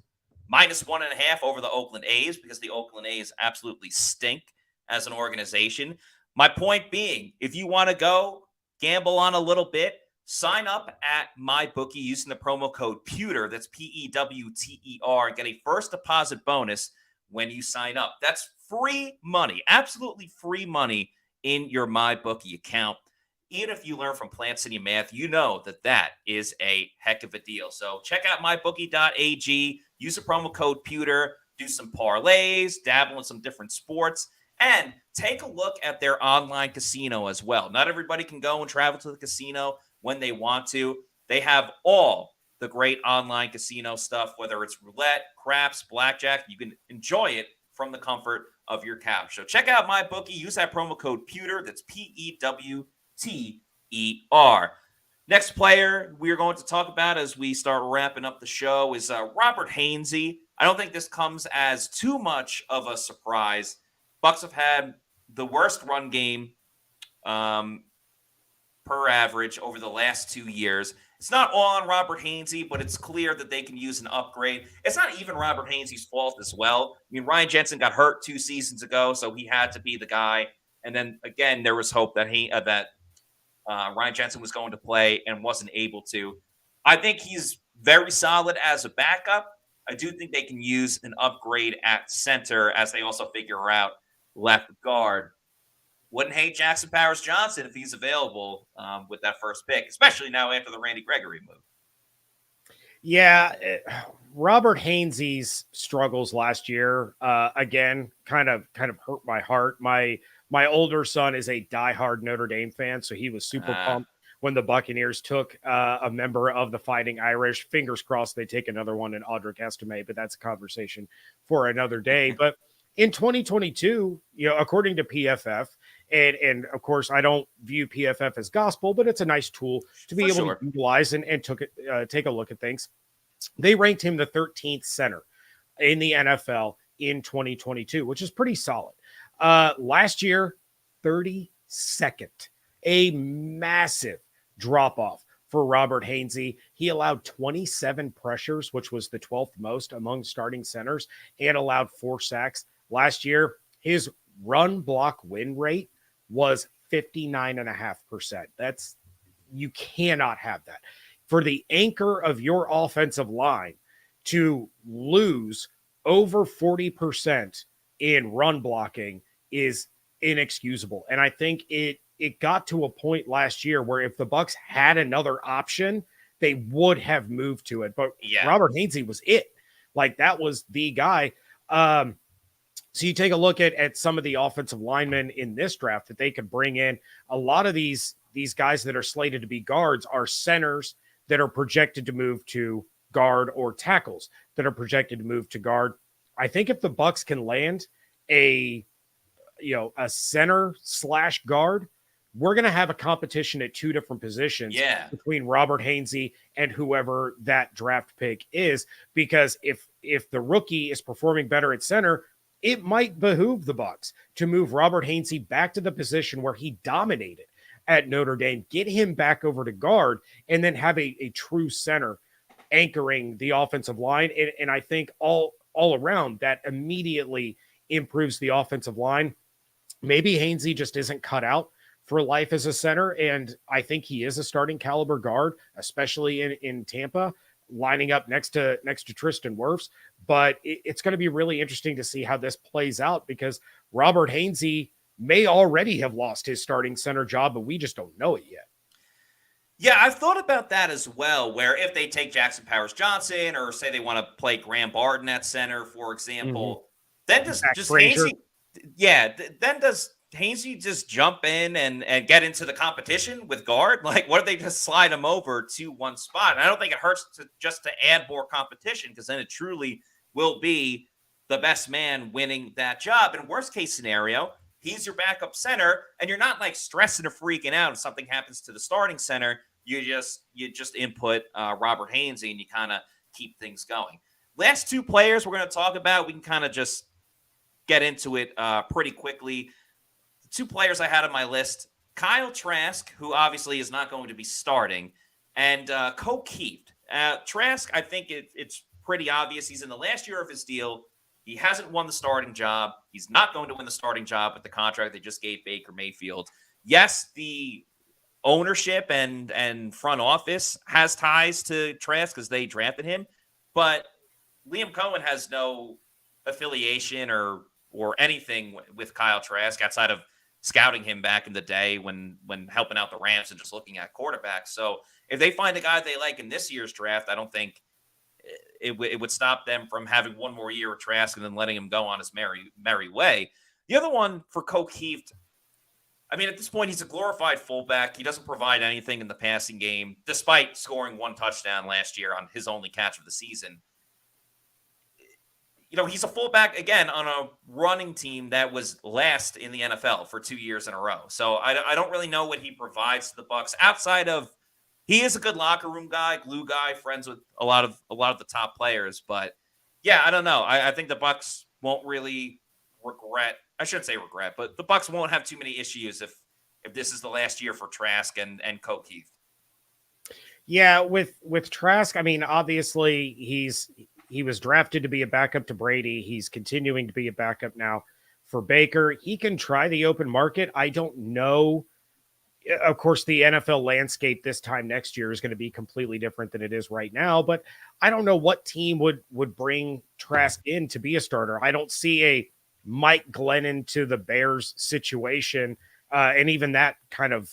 -1.5 over the Oakland A's, because the Oakland A's absolutely stink as an organization. My point being, if you want to go gamble on a little bit, sign up at MyBookie using the promo code Pewter. That's PEWTER. And get a first deposit bonus when you sign up. That's free money, absolutely free money in your MyBookie account. Even if you learn from Plant City Math, you know that is a heck of a deal. So check out MyBookie.ag. Use the promo code Pewter. Do some parlays, dabble in some different sports. And take a look at their online casino as well. Not everybody can go and travel to the casino when they want to. They have all the great online casino stuff, whether it's roulette, craps, blackjack. You can enjoy it from the comfort of your couch. So check out MyBookie. Use that promo code Pewter. That's PEWTER. Next player we are going to talk about as we start wrapping up the show is Robert Hainsey. I don't think this comes as too much of a surprise. Bucs have had the worst run game per average over the last 2 years. It's not all on Robert Hainsey, but it's clear that they can use an upgrade. It's not even Robert Hainsey's fault as well. I mean, Ryan Jensen got hurt 2 seasons ago, so he had to be the guy. And then again, there was hope that Ryan Jensen was going to play and wasn't able to. I think he's very solid as a backup. I do think they can use an upgrade at center as they also figure out left guard. Wouldn't hate Jackson Powers-Johnson if he's available with that first pick, especially now after the Randy Gregory move. Yeah, Robert Hainsey's struggles last year, again, kind of hurt my heart. My older son is a diehard Notre Dame fan, so he was super pumped when the Buccaneers took a member of the Fighting Irish. Fingers crossed they take another one in Audric Estime, but that's a conversation for another day. But in 2022, according to PFF, and of course, I don't view PFF as gospel, but it's a nice tool to be able to utilize and take a look at things. They ranked him the 13th center in the NFL in 2022, which is pretty solid. Last year, 32nd, a massive drop off for Robert Hainsey. He allowed 27 pressures, which was the 12th most among starting centers, and allowed 4 sacks. Last year, his run block win rate was 59.5%. You cannot have that. For the anchor of your offensive line to lose over 40% in run blocking is inexcusable. And I think it got to a point last year where if the Bucs had another option, they would have moved to it. But Robert Hainsey was it. Like, that was the guy. So you take a look at some of the offensive linemen in this draft that they could bring in. A lot of these guys that are slated to be guards are centers that are projected to move to guard, or tackles that are projected to move to guard. I think if the Bucs can land a center / guard, we're going to have a competition at 2 different positions between Robert Hainsey and whoever that draft pick is. Because if the rookie is performing better at center, it might behoove the Bucs to move Robert Hainsey back to the position where he dominated at Notre Dame, get him back over to guard, and then have a true center anchoring the offensive line. And I think all around that immediately improves the offensive line. Maybe Hainsey just isn't cut out for life as a center, and I think he is a starting caliber guard, especially in Tampa, lining up next to Tristan Wirfs. But it's going to be really interesting to see how this plays out, because Robert Hainsey may already have lost his starting center job, but we just don't know it yet. Yeah, I've thought about that as well, where if they take Jackson Powers-Johnson, or say they want to play Graham Barden at center, for example, then does Hainsey, then does Hainsey just jump in and get into the competition with guard? Like, what if they just slide him over to one spot? And I don't think it hurts to add more competition, because then it truly will be the best man winning that job. In worst case scenario, he's your backup center, and you're not like stressing or freaking out if something happens to the starting center. You just input Robert Hainsey, and you kind of keep things going. Last 2 players we're going to talk about, we can kind of just get into it pretty quickly. The 2 players I had on my list, Kyle Trask, who obviously is not going to be starting, and Ko Kieft. Trask, I think it's pretty obvious. He's in the last year of his deal. He hasn't won the starting job. He's not going to win the starting job with the contract they just gave Baker Mayfield. Yes, the ownership and front office has ties to Trask because they drafted him, but Liam Cohen has no affiliation or anything with Kyle Trask outside of scouting him back in the day when helping out the Rams and just looking at quarterbacks. So if they find a guy they like in this year's draft, I don't think it would stop them from having one more year with Trask and then letting him go on his merry way. The other one for Ko Kieft, I mean, at this point, he's a glorified fullback. He doesn't provide anything in the passing game, despite scoring 1 touchdown last year on his only catch of the season. He's a fullback, again, on a running team that was last in the NFL for 2 years in a row. So I don't really know what he provides to the Bucs outside of he is a good locker room guy, glue guy, friends with a lot of the top players. But, yeah, I don't know. I think the Bucs won't really regret. I shouldn't say regret, but the Bucs won't have too many issues if this is the last year for Trask and Keith. Yeah, with Trask, I mean, obviously he was drafted to be a backup to Brady. He's continuing to be a backup now for Baker. He can try the open market. I don't know. Of course, the NFL landscape this time next year is going to be completely different than it is right now, but I don't know what team would bring Trask in to be a starter. I don't see a Mike Glennon to the Bears situation. And even that kind of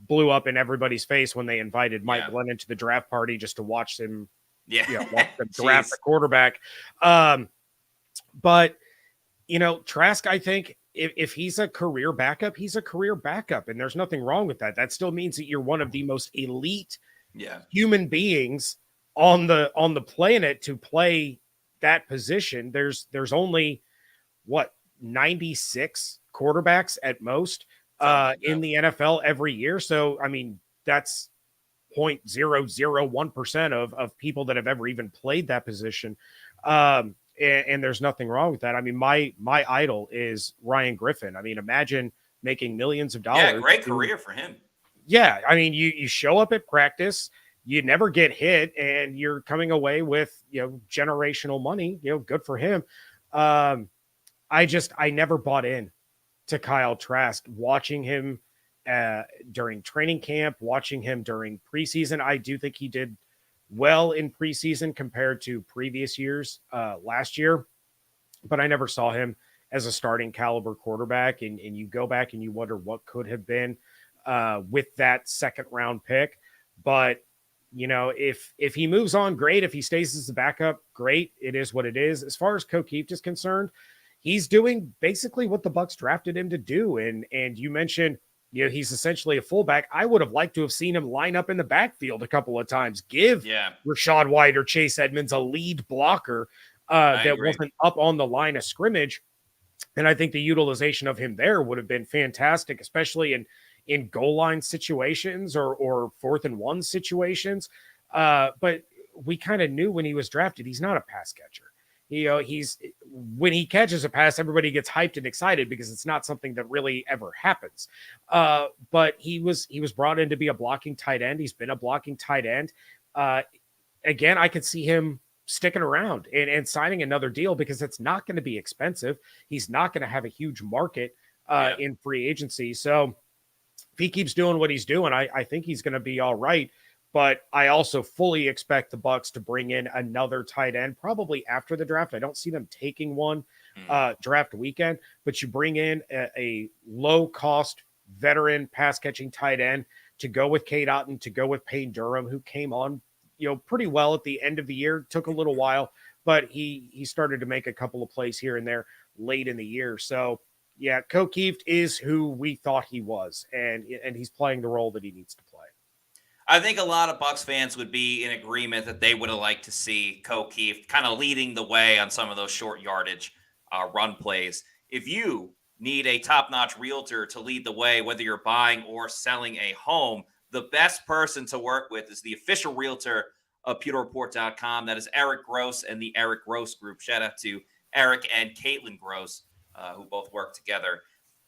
blew up in everybody's face when they invited Mike Glennon to the draft party just to watch him, watch them draft the quarterback. But, Trask, I think if he's a career backup, he's a career backup, and there's nothing wrong with that. That still means that you're one of the most elite human beings on the planet to play that position. There's only 96 quarterbacks at most in the NFL every year. So, I mean, that's 0.001% of people that have ever even played that position. And there's nothing wrong with that. I mean, my idol is Ryan Griffin. I mean, imagine making millions of dollars. Yeah, great career for him. Yeah, I mean, you show up at practice, you never get hit, and you're coming away with, generational money. Good for him. I never bought in to Kyle Trask. Watching him during training camp, watching him during preseason, I do think he did well in preseason compared to previous years last year, but I never saw him as a starting caliber quarterback. And you go back and you wonder what could have been with that second round pick. But, if he moves on, great. If he stays as the backup, great. It is what it is. As far as Keith is concerned, he's doing basically what the Bucs drafted him to do. And you mentioned, he's essentially a fullback. I would have liked to have seen him line up in the backfield a couple of times, give Rachaad White or Chase Edmonds a lead blocker that wasn't up on the line of scrimmage. And I think the utilization of him there would have been fantastic, especially in goal line situations or 4th and 1 situations. But we kind of knew when he was drafted, he's not a pass catcher. He's when he catches a pass, everybody gets hyped and excited because it's not something that really ever happens. But he was brought in to be a blocking tight end. He's been a blocking tight end. Again, I could see him sticking around and signing another deal because it's not going to be expensive. He's not going to have a huge market in free agency. So if he keeps doing what he's doing, I think he's going to be all right. But I also fully expect the Bucs to bring in another tight end probably after the draft. I don't see them taking one draft weekend, but you bring in a low-cost veteran pass-catching tight end to go with Cade Otton, to go with Payne Durham, who came on, pretty well at the end of the year. Took a little while, but he started to make a couple of plays here and there late in the year. So, yeah, Keith is who we thought he was, and he's playing the role that he needs to play. I think a lot of Bucs fans would be in agreement that they would have liked to see Keith kind of leading the way on some of those short yardage run plays. If you need a top-notch realtor to lead the way, whether you're buying or selling a home, the best person to work with is the official realtor of PewterReport.com. That is Eric Gross and the Eric Gross Group. Shout out to Eric and Caitlin Gross, who both work together.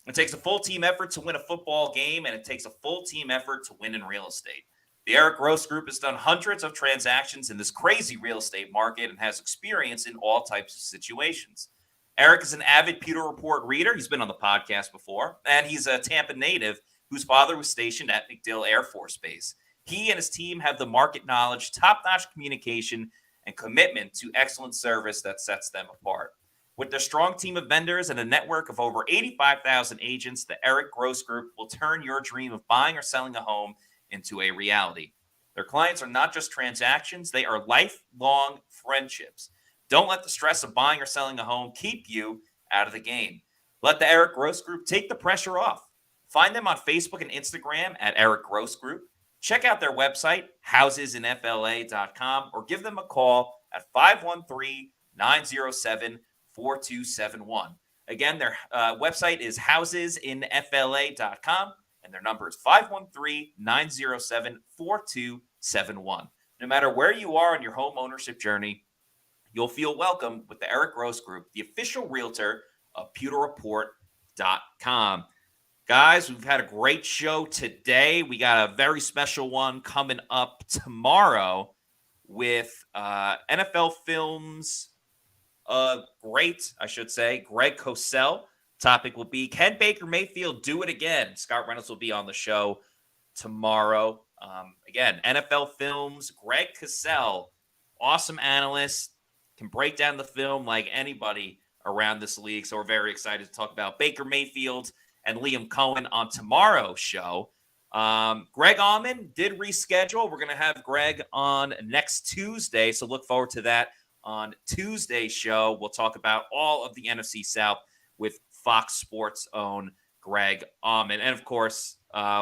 It takes a full team effort to win a football game, and it takes a full team effort to win in real estate. The Eric Gross Group has done hundreds of transactions in this crazy real estate market and has experience in all types of situations. Eric is an avid Pewter Report reader. He's been on the podcast before, and he's a Tampa native whose father was stationed at MacDill Air Force Base. He and his team have the market knowledge, top-notch communication, and commitment to excellent service that sets them apart. With their strong team of vendors and a network of over 85,000 agents, the Eric Gross Group will turn your dream of buying or selling a home into a reality. Their clients are not just transactions, they are lifelong friendships. Don't let the stress of buying or selling a home keep you out of the game. Let the Eric Gross Group take the pressure off. Find them on Facebook and Instagram at Eric Gross Group. Check out their website, housesinfla.com, or give them a call at 513-907-4271. Again, their website is housesinfla.com, and their number is 513-907-4271. No matter where you are on your home ownership journey, you'll feel welcome with the Eric Gross Group, the official realtor of pewterreport.com. Guys, we've had a great show today. We got a very special one coming up tomorrow with NFL Films Greg Cosell. Topic will be, can Baker Mayfield do it again? Scott Reynolds will be on the show tomorrow. Again, NFL Films, Greg Cosell, awesome analyst, can break down the film like anybody around this league. So we're very excited to talk about Baker Mayfield and Liam Cohen on tomorrow's show. Greg Allman did reschedule. We're going to have Greg on next Tuesday, so look forward to that on Tuesday's show. We'll talk about all of the NFC South with Fox Sports' own Greg Allman. And, of course,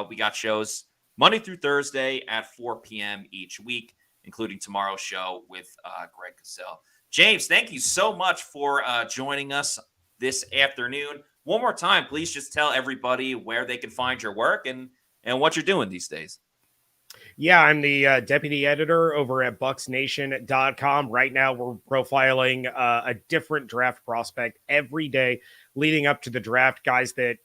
we got shows Monday through Thursday at 4 p.m. each week, including tomorrow's show with Greg Cosell. James, thank you so much for joining us this afternoon. One more time, please just tell everybody where they can find your work and what you're doing these days. Yeah, I'm the deputy editor over at bucsnation.com. Right now, we're profiling a different draft prospect every day leading up to the draft. Guys that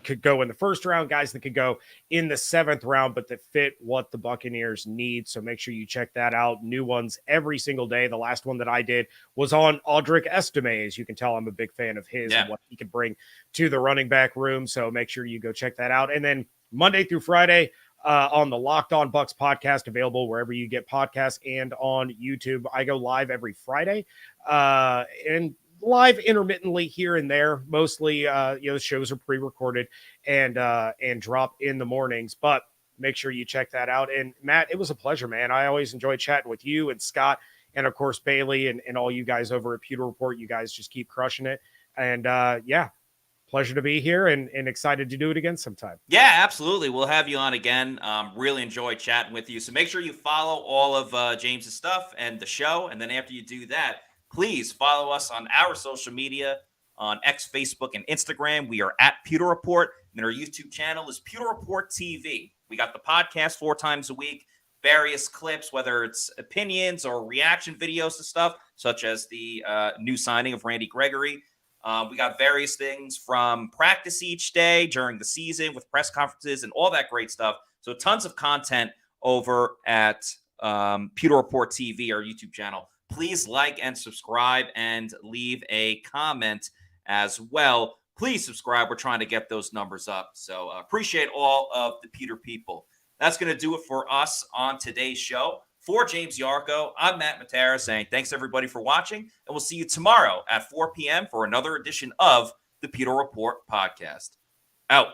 could go in the first round, guys that could go in the seventh round, but that fit what the Buccaneers need. So make sure you check that out. New ones every single day. The last one that I did was on Audric Estime. As you can tell, I'm a big fan of his and what he could bring to the running back room. So make sure you go check that out. And then Monday through Friday on the Locked On Bucs podcast, available wherever you get podcasts and on YouTube. I go live every Friday and live intermittently here and there. Mostly, the shows are pre-recorded and drop in the mornings, but make sure you check that out. And Matt, it was a pleasure, man. I always enjoy chatting with you and Scott and of course, Bailey and all you guys over at Pewter Report. You guys just keep crushing it. And pleasure to be here and excited to do it again sometime. Yeah, absolutely. We'll have you on again. Really enjoy chatting with you. So make sure you follow all of James's stuff and the show. And then after you do that, please follow us on our social media on X, Facebook, and Instagram. We are at Pewter Report, and our YouTube channel is Pewter Report TV. We got the podcast 4 times a week, various clips, whether it's opinions or reaction videos to stuff, such as the new signing of Randy Gregory. We got various things from practice each day during the season with press conferences and all that great stuff. So tons of content over at Pewter Report TV, our YouTube channel. Please like and subscribe and leave a comment as well. Please subscribe. We're trying to get those numbers up. So appreciate all of the Pewter people. That's going to do it for us on today's show. For James Yarko, I'm Matt Matera saying thanks everybody for watching, and we'll see you tomorrow at 4 p.m. for another edition of the Pewter Report podcast. Out.